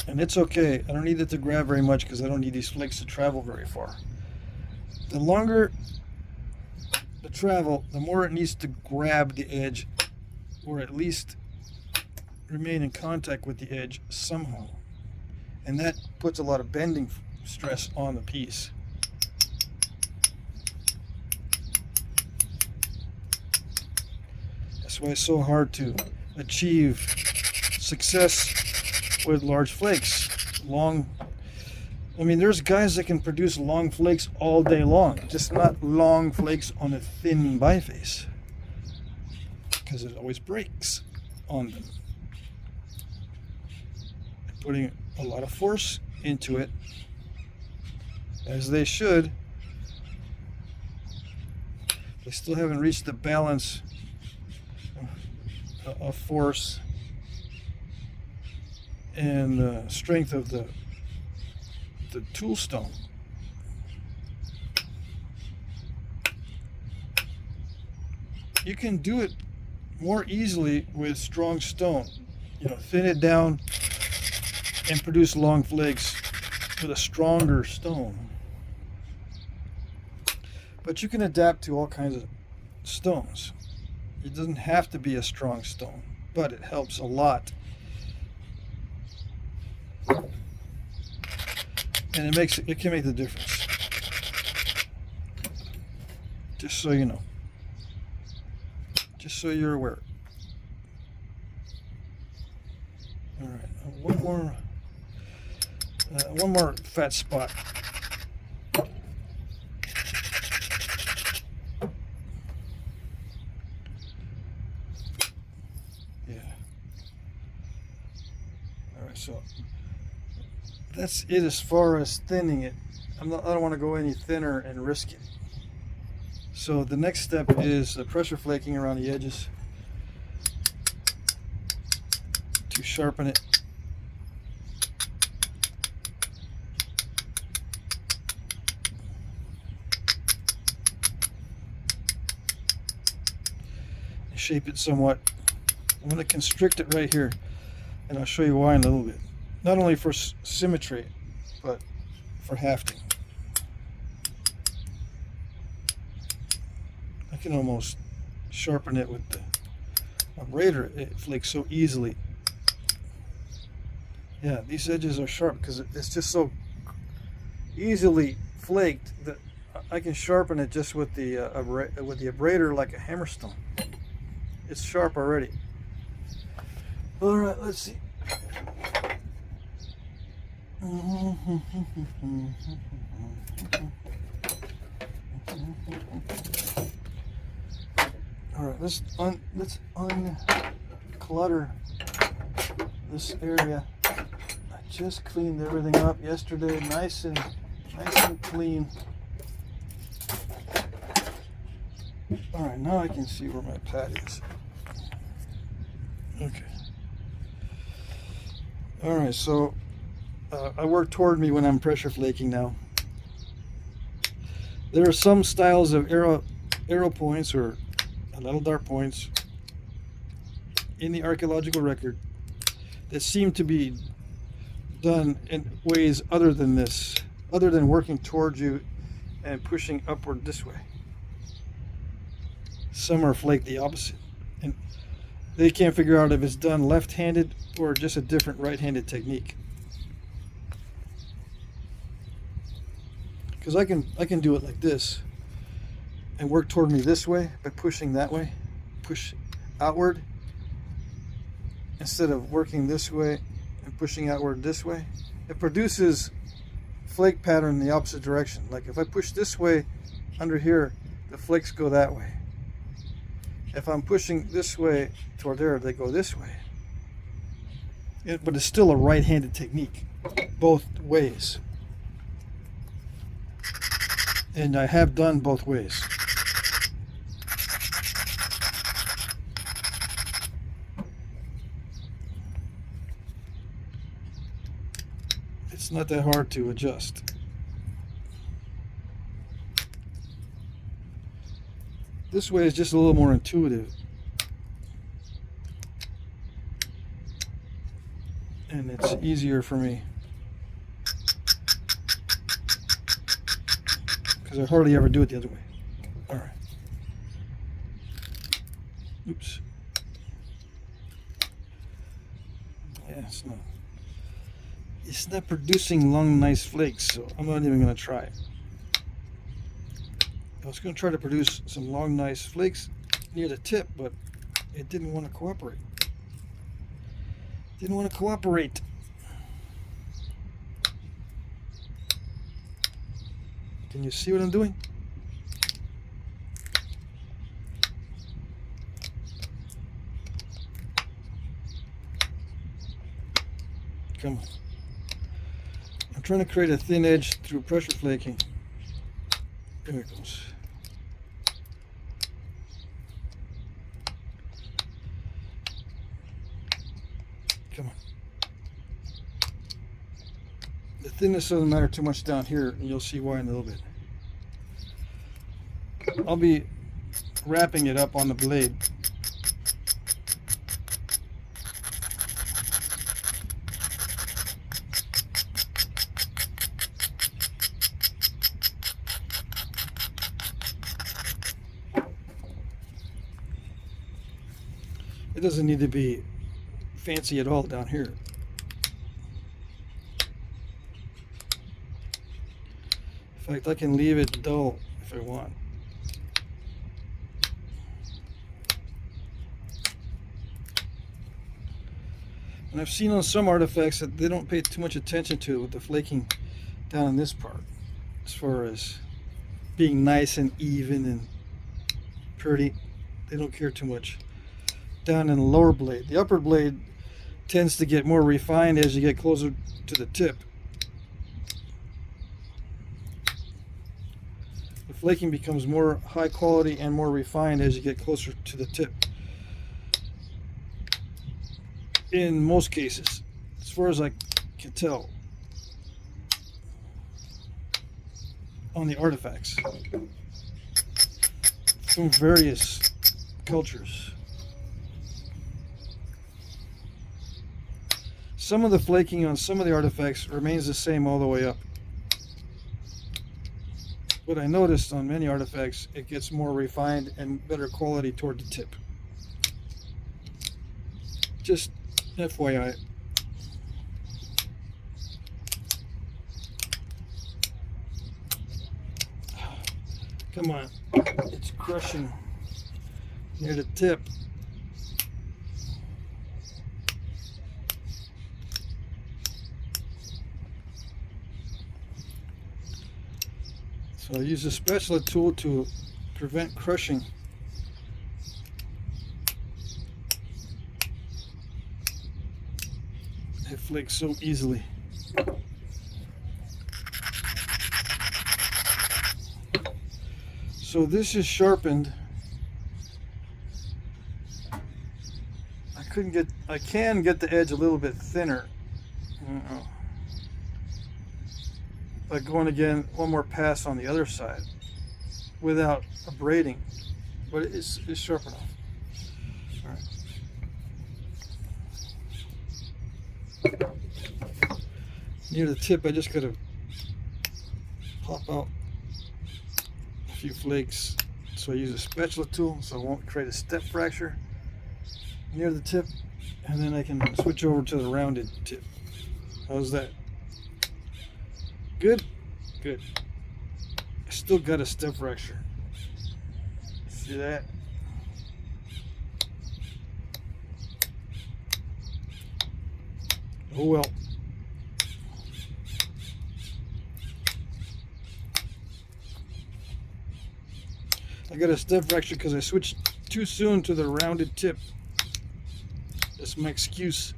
And it's okay. I don't need it to grab very much because I don't need these flakes to travel very far. The longer the travel, the more it needs to grab the edge, or at least remain in contact with the edge somehow. And that puts a lot of bending stress on the piece. That's why it's so hard to achieve success with large flakes. I mean, there's guys that can produce long flakes all day long, just not long flakes on a thin biface, because it always breaks on them. They're putting a lot of force into it, as they should. They still haven't reached the balance of force and strength of the tool stone. You can do it more easily with strong stone. You know, thin it down and produce long flakes with a stronger stone. But you can adapt to all kinds of stones. It doesn't have to be a strong stone, but it helps a lot. And it can make the difference. Just so you know. Just so you're aware. All right, one more fat spot. Yeah. All right, so that's it as far as thinning it. I don't want to go any thinner and risk it. So the next step is the pressure flaking around the edges to sharpen it. Shape it somewhat. I'm going to constrict it right here, and I'll show you why in a little bit. Not only for symmetry, but for hafting. I can almost sharpen it with the Abrader. It flakes so easily. Yeah, these edges are sharp because it's just so easily flaked that I can sharpen it just with the Abrader like a hammerstone. It's sharp already. All right, let's see. All right, let's unclutter this area. I just cleaned everything up yesterday, nice and clean. All right, now I can see where my pad is. Okay. All right, so I work toward me when I'm pressure flaking now. There are some styles of arrow points or little dart points in the archaeological record that seem to be done in ways other than this, other than working towards you and pushing upward this way. Some are flaked the opposite, and they can't figure out if it's done left-handed or just a different right-handed technique. Because I can do it like this and work toward me this way by pushing that way, push outward, instead of working this way and pushing outward this way. It produces flake pattern in the opposite direction. Like if I push this way under here, the flakes go that way. If I'm pushing this way toward there, they go this way. But it's still a right-handed technique, both ways. And I have done both ways. It's not that hard to adjust. This way is just a little more intuitive. And it's easier for me. Because I hardly ever do it the other way. All right. Oops. Yeah, it's not producing long, nice flakes, so I'm not even going to try it. I was going to try to produce some long, nice flakes near the tip, but it didn't want to cooperate. Can you see what I'm doing? Come on. I'm trying to create a thin edge through pressure flaking. There it goes. Come on. The thinness doesn't matter too much down here, and you'll see why in a little bit. I'll be wrapping it up on the blade. It doesn't need to be fancy at all down here. In fact, I can leave it dull if I want. And I've seen on some artifacts that they don't pay too much attention to with the flaking down in this part, as far as being nice and even and pretty. They don't care too much down in the lower blade. The upper blade tends to get more refined as you get closer to the tip. The flaking becomes more high quality and more refined as you get closer to the tip. In most cases, as far as I can tell, on the artifacts from various cultures. Some of the flaking on some of the artifacts remains the same all the way up. But I noticed on many artifacts it gets more refined and better quality toward the tip. Just FYI. Come on, it's crushing near the tip. So I use a spatula tool to prevent crushing. It flakes so easily. So this is sharpened. I can get the edge a little bit thinner. By going again one more pass on the other side without abrading, but it's sharp enough. All right. Near the tip, I just gotta pop out a few flakes. So I use a spatula tool so it won't create a step fracture near the tip, and then I can switch over to the rounded tip. How's that? Good? Good. I still got a step fracture. See that? Oh well. I got a step fracture because I switched too soon to the rounded tip. That's my excuse.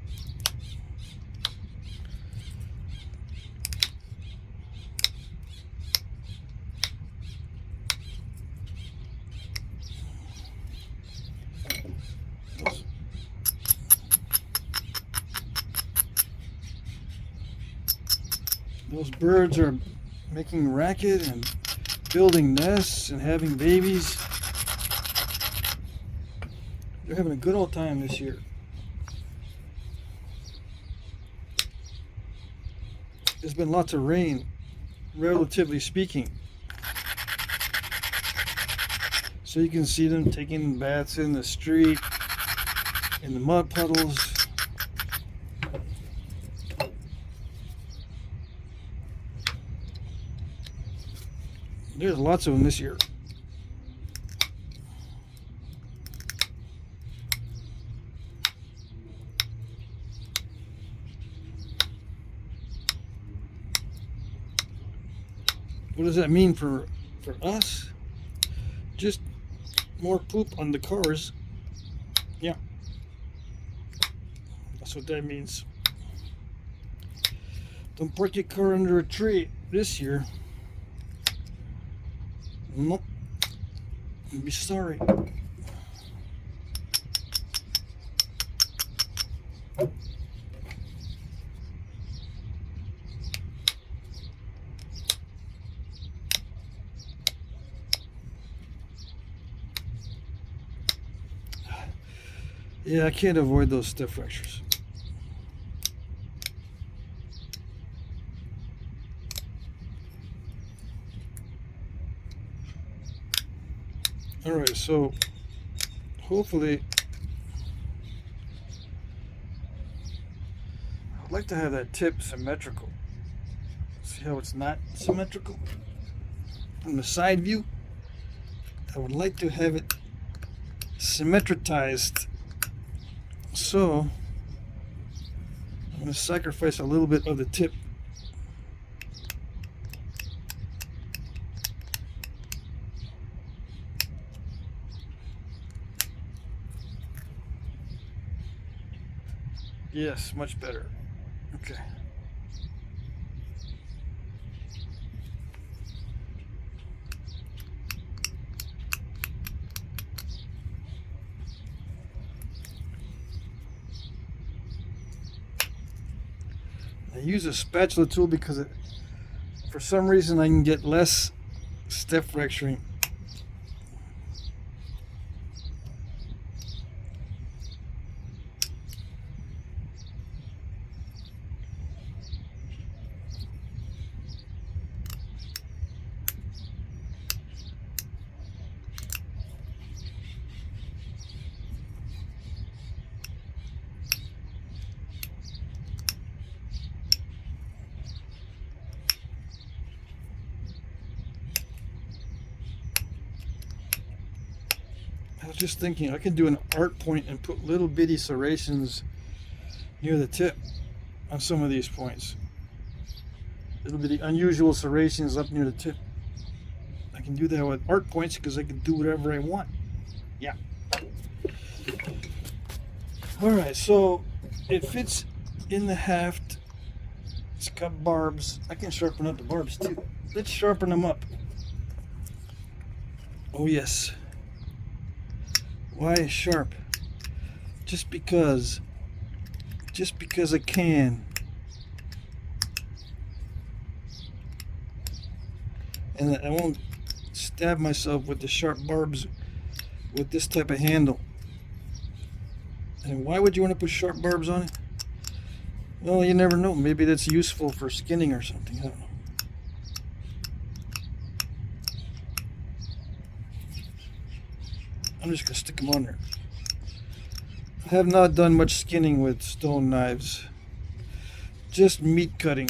Those birds are making racket and building nests and having babies. They're having a good old time this year. There's been lots of rain, relatively speaking. So you can see them taking baths in the street, in the mud puddles. There's lots of them this year. What does that mean for us? Just more poop on the cars. Yeah, that's what that means. Don't park your car under a tree this year. Nope. You'll be sorry. Yeah, I can't avoid those step fractures. Alright, so hopefully I'd like to have that tip symmetrical. See how it's not symmetrical? From the side view, I would like to have it symmetrized. So I'm going to sacrifice a little bit of the tip. Yes, much better. Okay. I use a spatula tool because for some reason I can get less step fracturing. I was just thinking I can do an art point and put little bitty serrations near the tip on some of these points. Little bitty unusual serrations up near the tip. I can do that with art points because I can do whatever I want. Yeah. Alright, so it fits in the haft. It's got barbs. I can sharpen up the barbs too. Let's sharpen them up. Oh yes. Why sharp? Just because I can. And I won't stab myself with the sharp barbs with this type of handle. And why would you want to put sharp barbs on it? Well, you never know. Maybe that's useful for skinning or something. I don't know. I'm just going to stick them on there. I have not done much skinning with stone knives. Just meat cutting.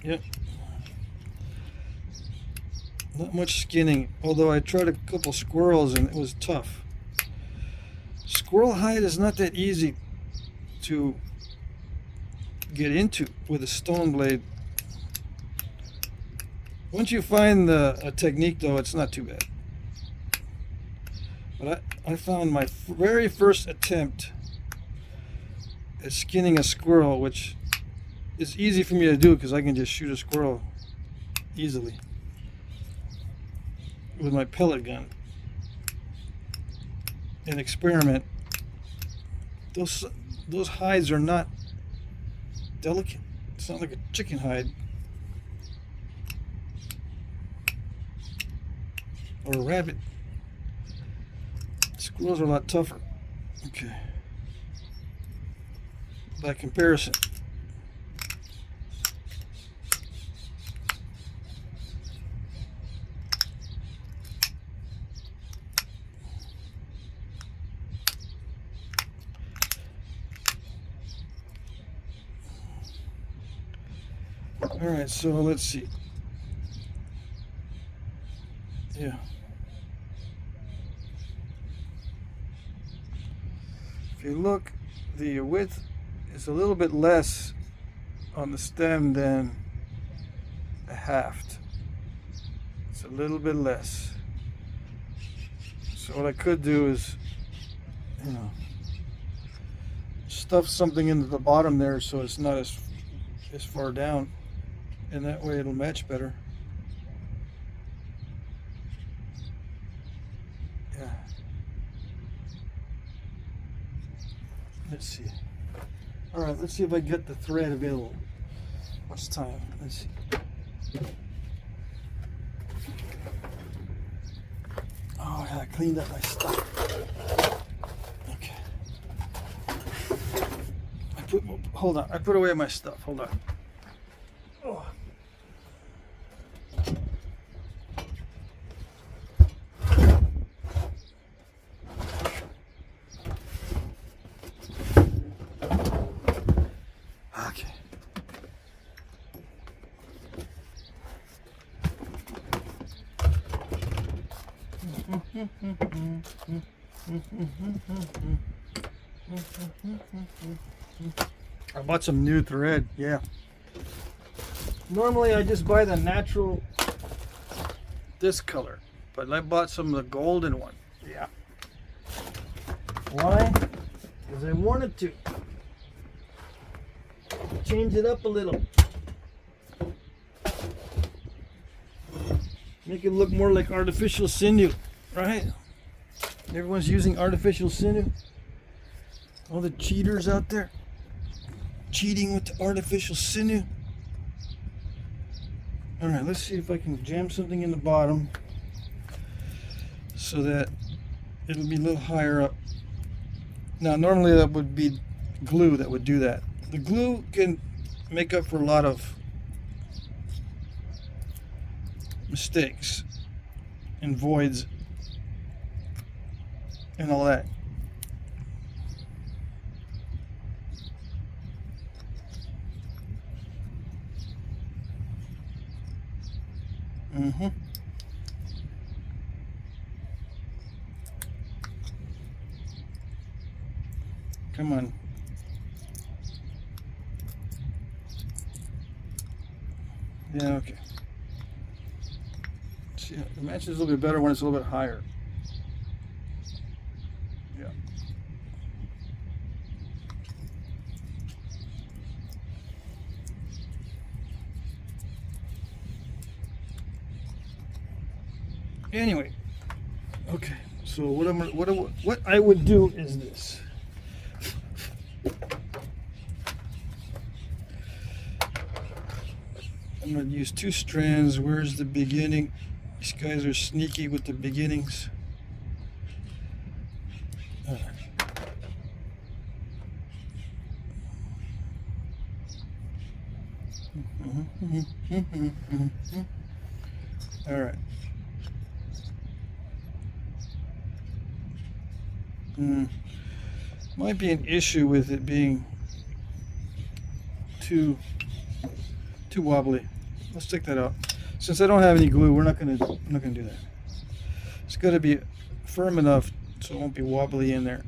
Yep. Not much skinning, although I tried a couple squirrels and it was tough. Squirrel hide is not that easy to get into with a stone blade. Once you find a technique though, it's not too bad. But I found my very first attempt at skinning a squirrel, which is easy for me to do because I can just shoot a squirrel easily with my pellet gun and experiment. Those hides are not delicate. It's not like a chicken hide or a rabbit. Squirrels are a lot tougher. Okay. By comparison. All right, so let's see. Yeah. If you look, the width is a little bit less on the stem than a haft. It's a little bit less. So what I could do is, you know, stuff something into the bottom there so it's not as far down, and that way it'll match better. Yeah. Let's see. All right, let's see if I get the thread available. What's time? Let's see. Oh yeah, I cleaned up my stuff. Okay. Hold on. I put away my stuff. Hold on. Oh. Okay. I bought some new thread, yeah. Normally I just buy the natural, this color, but I bought some of the golden one, yeah. Why? Because I wanted to change it up a little. Make it look more like artificial sinew, right? Everyone's using artificial sinew. All the cheaters out there cheating with the artificial sinew. All right, let's see if I can jam something in the bottom so that it'll be a little higher up. Now, normally that would be glue that would do that. The glue can make up for a lot of mistakes and voids and all that. Come on. Yeah, okay. See, it matches a little bit better when it's a little bit higher. Yeah. Anyway, okay. So what I would do is this. I'm going to use 2 strands. Where's the beginning? These guys are sneaky with the beginnings. All right. Might be an issue with it being too wobbly. Let's take that out. Since I don't have any glue, I'm not gonna do that. It's got to be firm enough so it won't be wobbly in there.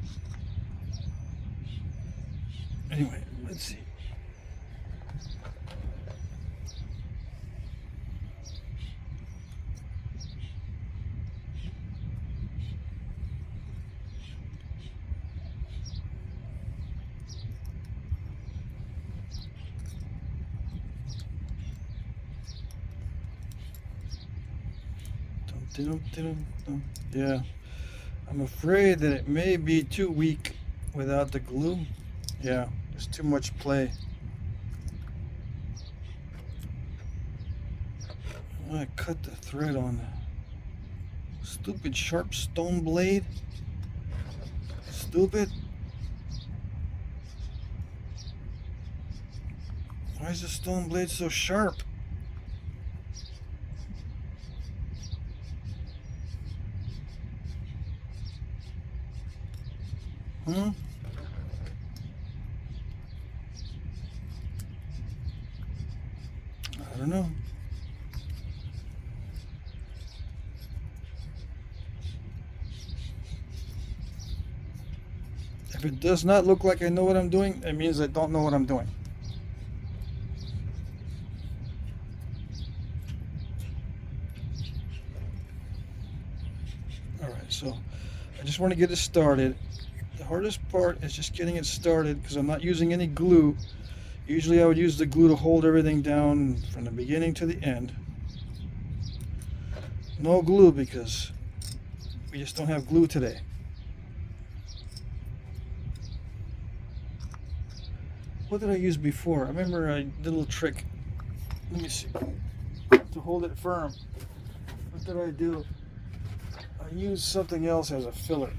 Anyway, let's see. Yeah, I'm afraid that it may be too weak without the glue. Yeah, there's too much play. I cut the thread on the stupid sharp stone blade. Stupid. Why is the stone blade so sharp? I don't know. If it does not look like I know what I'm doing, it means I don't know what I'm doing. Alright, so I just want to get it started. The hardest part is just getting it started because I'm not using any glue. Usually I would use the glue to hold everything down from the beginning to the end. No glue because we just don't have glue today. What did I use before? I remember I did a little trick. Let me see. To hold it firm. What did I do? I used something else as a filler.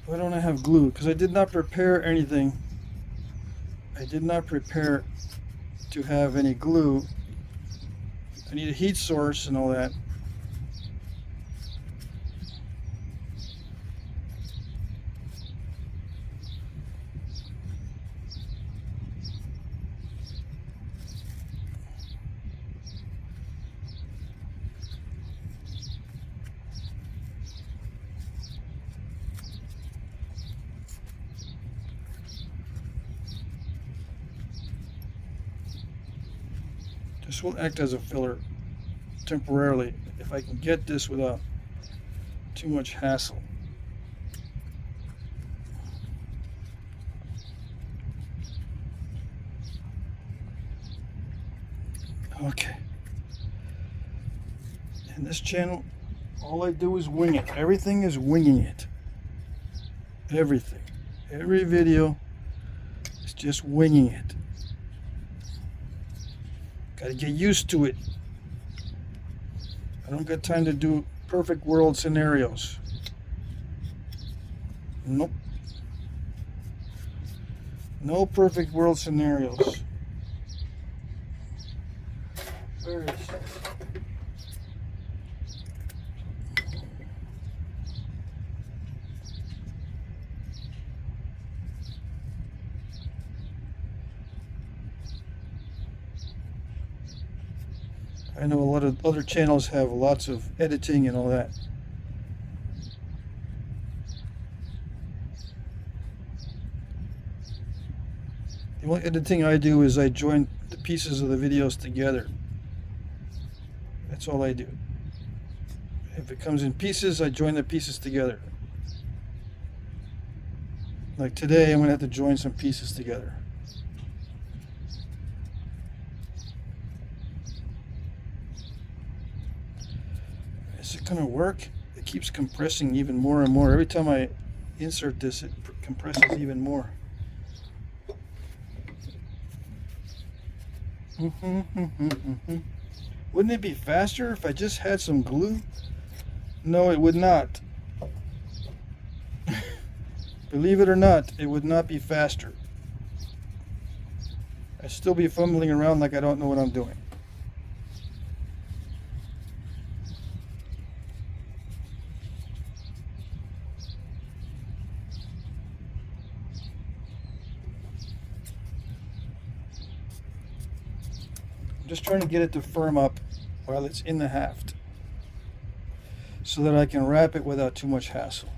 Why don't I have glue? Because I did not prepare anything. I did not prepare to have any glue. I need a heat source and all that. This will act as a filler temporarily if I can get this without too much hassle. Okay. In this channel, all I do is wing it. Everything is winging it. Everything. Every video is just winging it. Gotta get used to it. I don't got time to do perfect world scenarios. Nope. No perfect world scenarios. Where is it? I know a lot of other channels have lots of editing and all that. The only editing I do is I join the pieces of the videos together. That's all I do. If it comes in pieces, I join the pieces together. Like today, I'm going to have to join some pieces together. Is it going to work? It keeps compressing even more and more. Every time I insert this, it compresses even more. Wouldn't it be faster if I just had some glue? No, it would not. Believe it or not, it would not be faster. I'd still be fumbling around like I don't know what I'm doing. I'm just trying to get it to firm up while it's in the haft so that I can wrap it without too much hassle.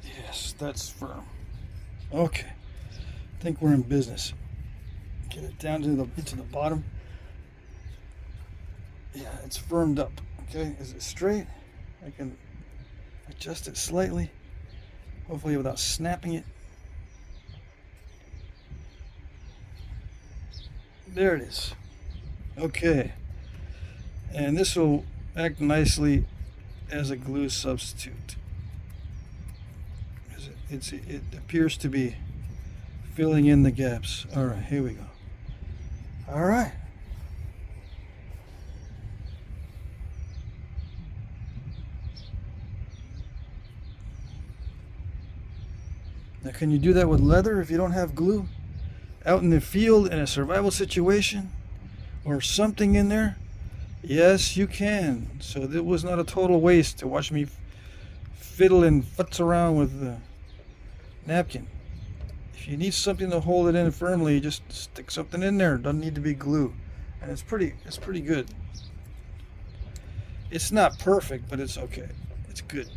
Yes, that's firm. Okay, I think we're in business. Get it down to into the bottom. Yeah, it's firmed up. Okay, is it straight? I can adjust it slightly, hopefully without snapping it. There it is. Okay, and this will act nicely as a glue substitute. It appears to be filling in the gaps. All right, here we go. All right. Now, can you do that with leather if you don't have glue? Out in the field in a survival situation, or something in there? Yes, you can. So it was not a total waste to watch me fiddle and futz around with the napkin. If you need something to hold it in firmly, just stick something in there. It doesn't need to be glue. And it's pretty good. It's not perfect, but it's okay. It's good.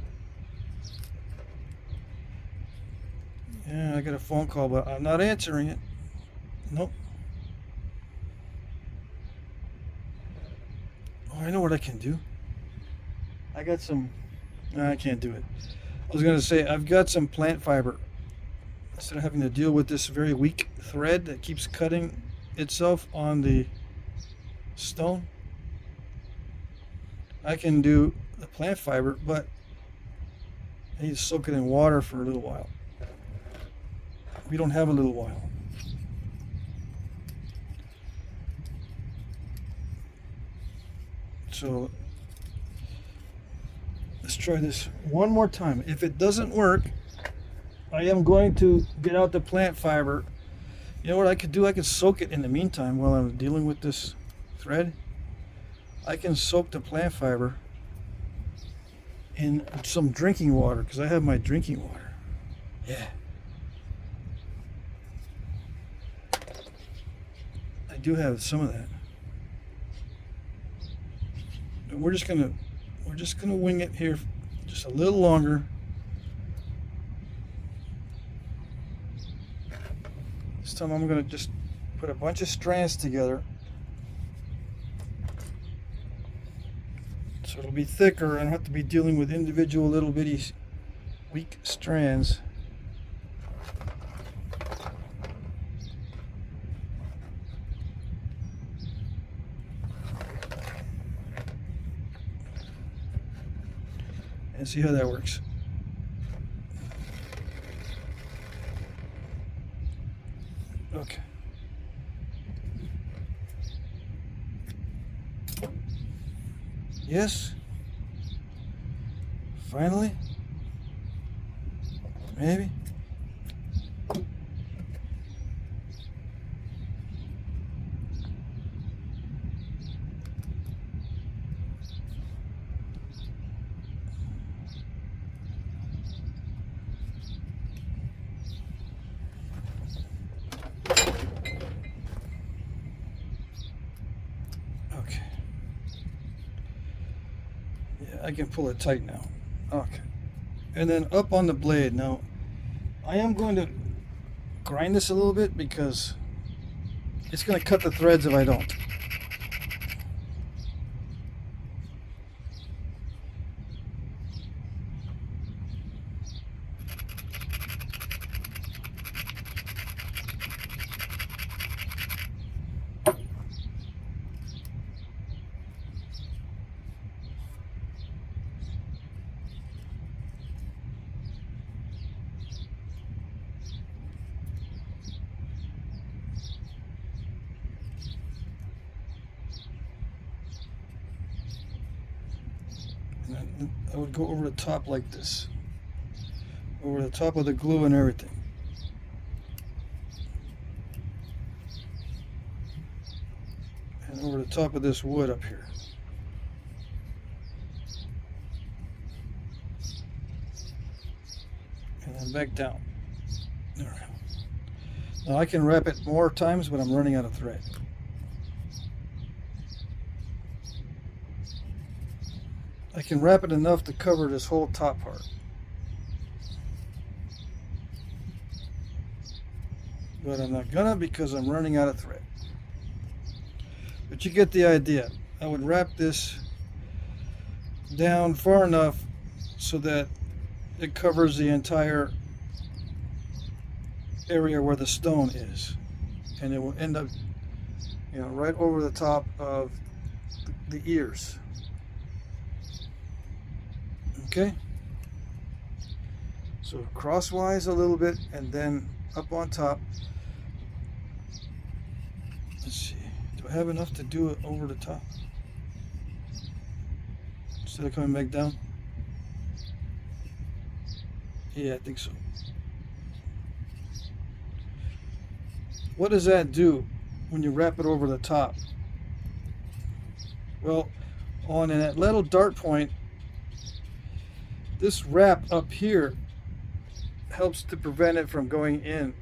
Yeah, I got a phone call, but I'm not answering it. Nope. Oh, I know what I can do. I got some... No, I can't do it. I was going to say, I've got some plant fiber. Instead of having to deal with this very weak thread that keeps cutting itself on the stone, I can do the plant fiber, but I need to soak it in water for a little while. We don't have a little while. So let's try this one more time. If it doesn't work, I am going to get out the plant fiber. You know what I could do? I could soak it in the meantime while I'm dealing with this thread. I can soak the plant fiber in some drinking water, because I have my drinking water. Yeah. I do have some of that. And we're just gonna wing it here just a little longer. This time I'm gonna just put a bunch of strands together, so it'll be thicker. I don't have to be dealing with individual little bitty weak strands. And see how that works. Okay. Yes. Finally. Maybe. I can pull it tight now. Okay. And then up on the blade. Now, I am going to grind this a little bit because it's going to cut the threads if I don't. I would go over the top like this, over the top of the glue and everything. And over the top of this wood up here. And then back down. All right. Now I can wrap it more times, but I'm running out of thread. I can wrap it enough to cover this whole top part. But I'm not gonna, because I'm running out of thread. But you get the idea. I would wrap this down far enough so that it covers the entire area where the stone is. And it will end up, you know, right over the top of the ears. Okay, so crosswise a little bit and then up on top. Let's see, do I have enough to do it over the top instead of coming back down? Yeah, I think so. What does that do when you wrap it over the top? Well, on that little dart point, this wrap up here helps to prevent it from going in.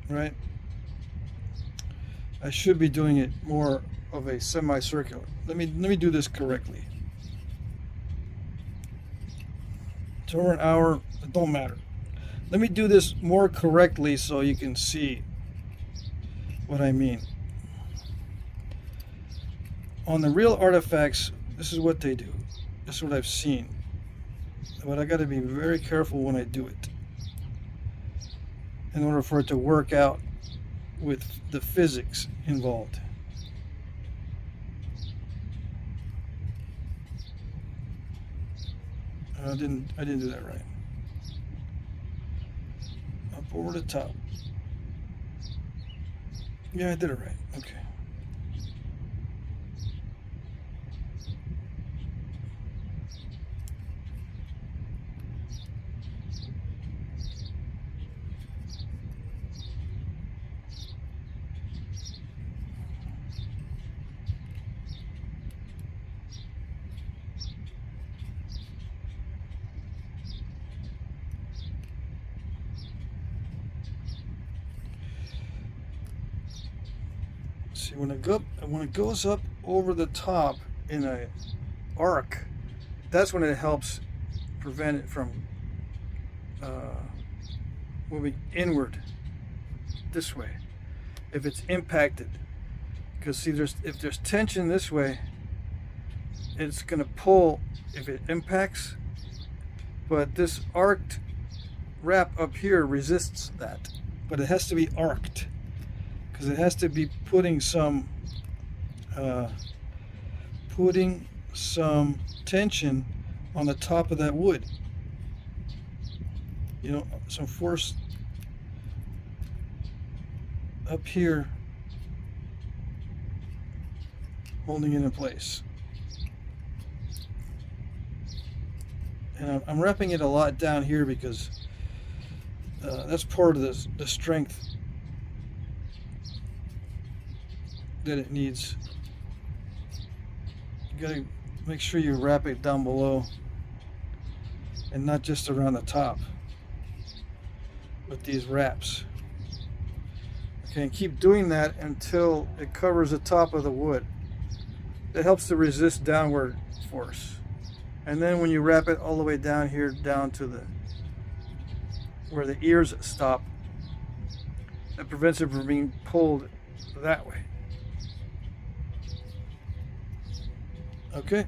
Right? I should be doing it more of a semicircular. Let me do this correctly. It's over an hour. It don't matter. Let me do this more correctly so you can see what I mean. On the real artifacts, this is what they do. This is what I've seen. But I got to be very careful when I do it in order for it to work out with the physics involved. I didn't do that right. Up over the top. Yeah, I did it right. Okay. See, when it goes up over the top in a arc, that's when it helps prevent it from moving inward this way if it's impacted. Because see, if there's tension this way, it's going to pull if it impacts, but this arced wrap up here resists that. But it has to be arced, because it has to be putting some tension on the top of that wood. You know, some force up here holding it in place. And I'm wrapping it a lot down here because that's part of the strength that it needs. You gotta make sure you wrap it down below and not just around the top with these wraps. Okay, and keep doing that until it covers the top of the wood. That helps to resist downward force. And then when you wrap it all the way down here, down to where the ears stop, that prevents it from being pulled that way. Okay.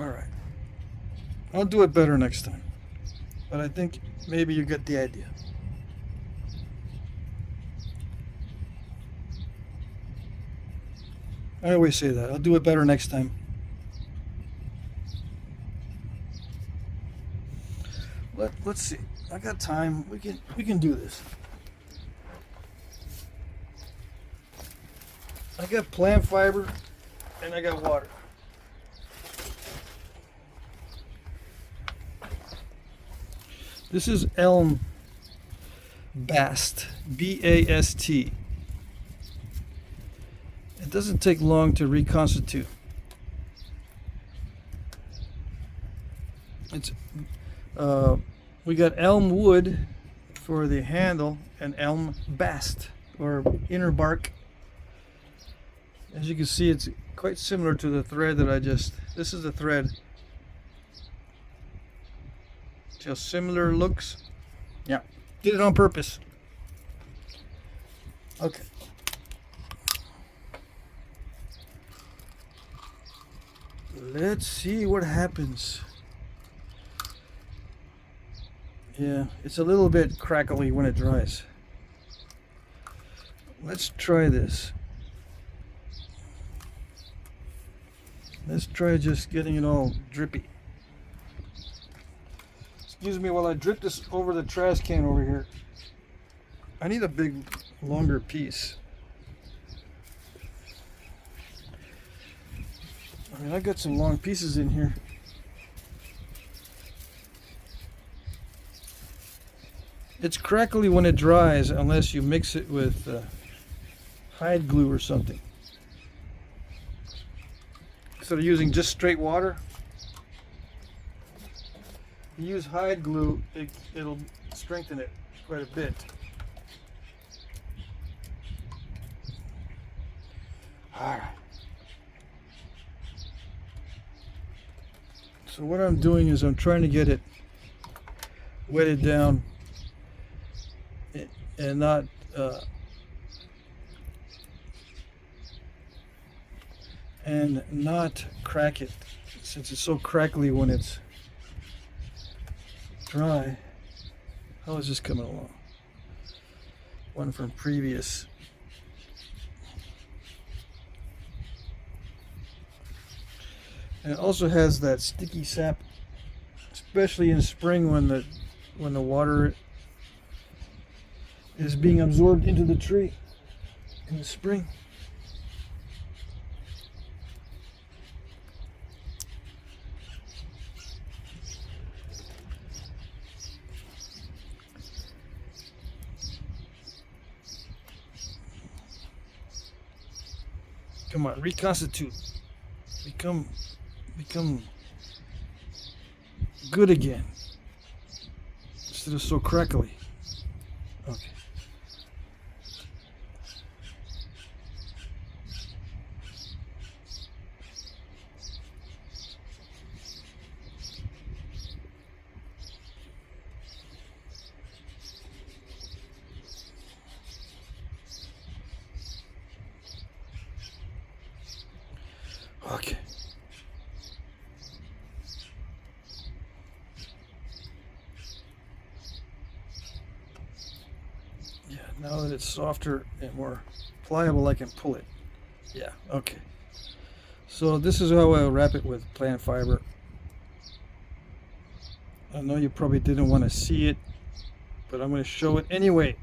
All right. I'll do it better next time. But I think maybe you get the idea. I always say that. I'll do it better next time. Let's see. I got time. We can do this. I got plant fiber and I got water. This is elm bast, B-A-S-T. It doesn't take long to reconstitute. It's we got elm wood for the handle and elm bast or inner bark. As you can see, it's quite similar to the thread that this is the thread. Just similar looks. Yeah, did it on purpose. Okay. Let's see what happens. Yeah, it's a little bit crackly when it dries. Let's try this. Let's try just getting it all drippy. Excuse me while I drip this over the trash can over here. I need a big, longer piece. I mean, I got some long pieces in here. It's crackly when it dries unless you mix it with hide glue or something. Instead of using just straight water, you use hide glue, it'll strengthen it quite a bit. Alright. So what I'm doing is I'm trying to get it wetted down and not crack it, since it's so crackly when it's dry. How is this coming along? One from previous. And it also has that sticky sap, especially in spring when the water is being absorbed into the tree in the spring. Come on, reconstitute. Become good again. Instead of so crackly. Okay. Okay. Yeah, now that it's softer and more pliable, I can pull it. Yeah, okay. So this is how I'll wrap it with plant fiber. I know you probably didn't want to see it, but I'm going to show it anyway.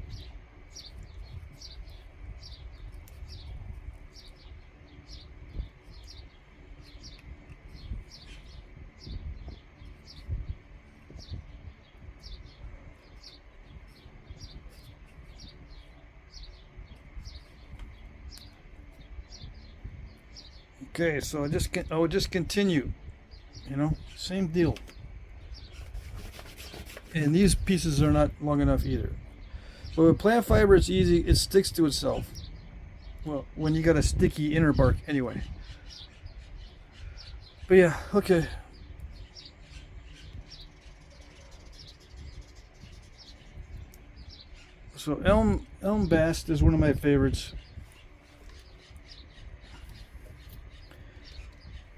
Okay, so I would just continue, you know, same deal. And these pieces are not long enough either. But with plant fiber, it's easy. It sticks to itself. Well, when you got a sticky inner bark, anyway. But yeah, okay. So elm bast is one of my favorites.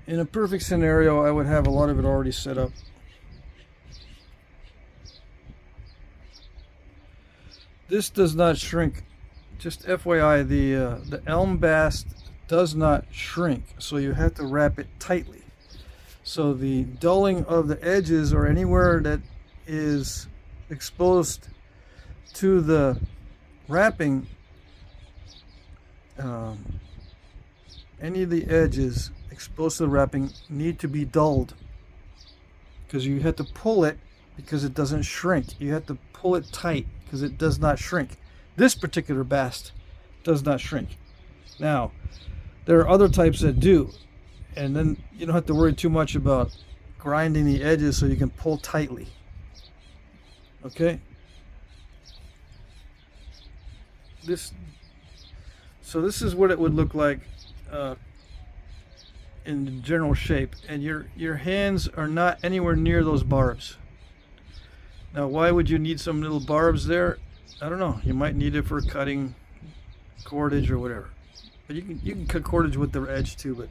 In a perfect scenario, I would have a lot of it already set up. This does not shrink. Just FYI, the elm bast does not shrink, so you have to wrap it tightly. So the dulling of the edges or anywhere that is exposed to the wrapping, any of the edges exposed to the wrapping need to be dulled, because you have to pull it because it doesn't shrink. You have to pull it tight because it does not shrink. This particular bast does not shrink. Now, there are other types that do, and then you don't have to worry too much about grinding the edges so you can pull tightly. Okay? So this is what it would look like in general shape, and your hands are not anywhere near those barbs. Now, why would you need some little barbs there? I don't know. You might need it for cutting cordage or whatever. But you can cut cordage with the edge too.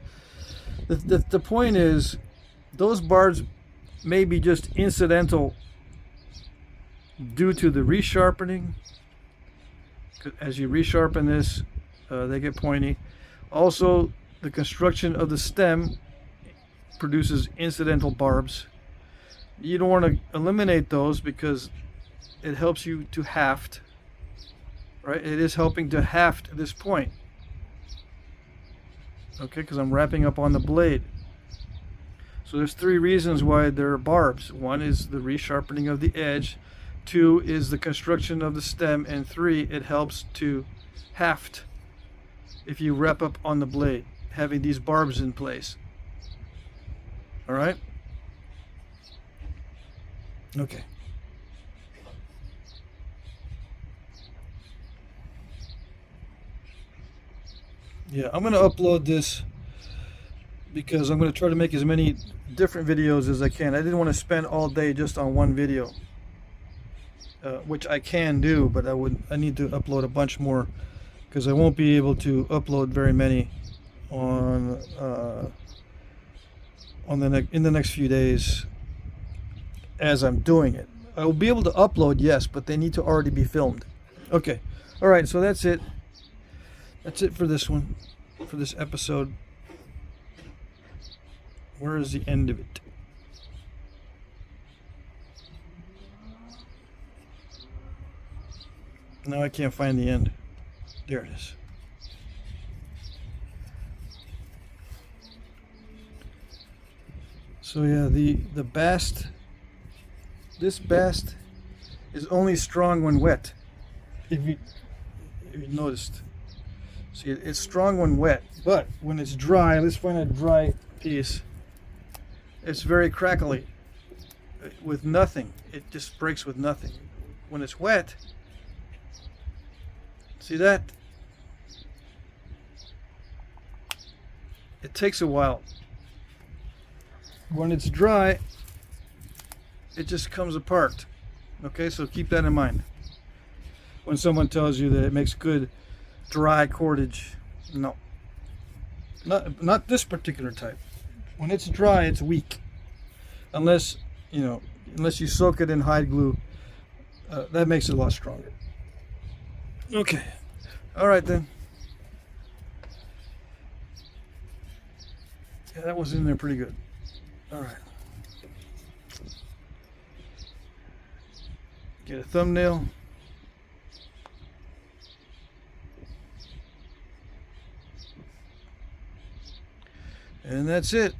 But the point is, those barbs may be just incidental due to the resharpening. As you resharpen this, they get pointy. Also, the construction of the stem produces incidental barbs. You don't want to eliminate those because it helps you to haft, right? It is helping to haft this point. Okay, because I'm wrapping up on the blade. So there's three reasons why there are barbs. One is the resharpening of the edge. 2 is the construction of the stem, and 3, it helps to haft if you wrap up on the blade, having these barbs in place. All right? Okay. Yeah, I'm going to upload this because I'm going to try to make as many different videos as I can. I didn't want to spend all day just on one video, which I can do, but I need to upload a bunch more because I won't be able to upload very many on in the next few days as I'm doing it. I will be able to upload, yes, but they need to already be filmed. Okay. All right, so that's it. That's it for this one, for this episode. Where is the end of it? Now I can't find the end. There it is. So yeah, the bast, this bast is only strong when wet. If you noticed. See, it's strong when wet, but when it's dry, let's find a dry piece. It's very crackly with nothing. It just breaks with nothing. When it's wet, see that? It takes a while. When it's dry, it just comes apart. Okay, so keep that in mind. When someone tells you that it makes good dry cordage, no. Not this particular type. When it's dry, it's weak. Unless you soak it in hide glue, that makes it a lot stronger. Okay. All right then. Yeah, that was in there pretty good. All right. Get a thumbnail. And that's it.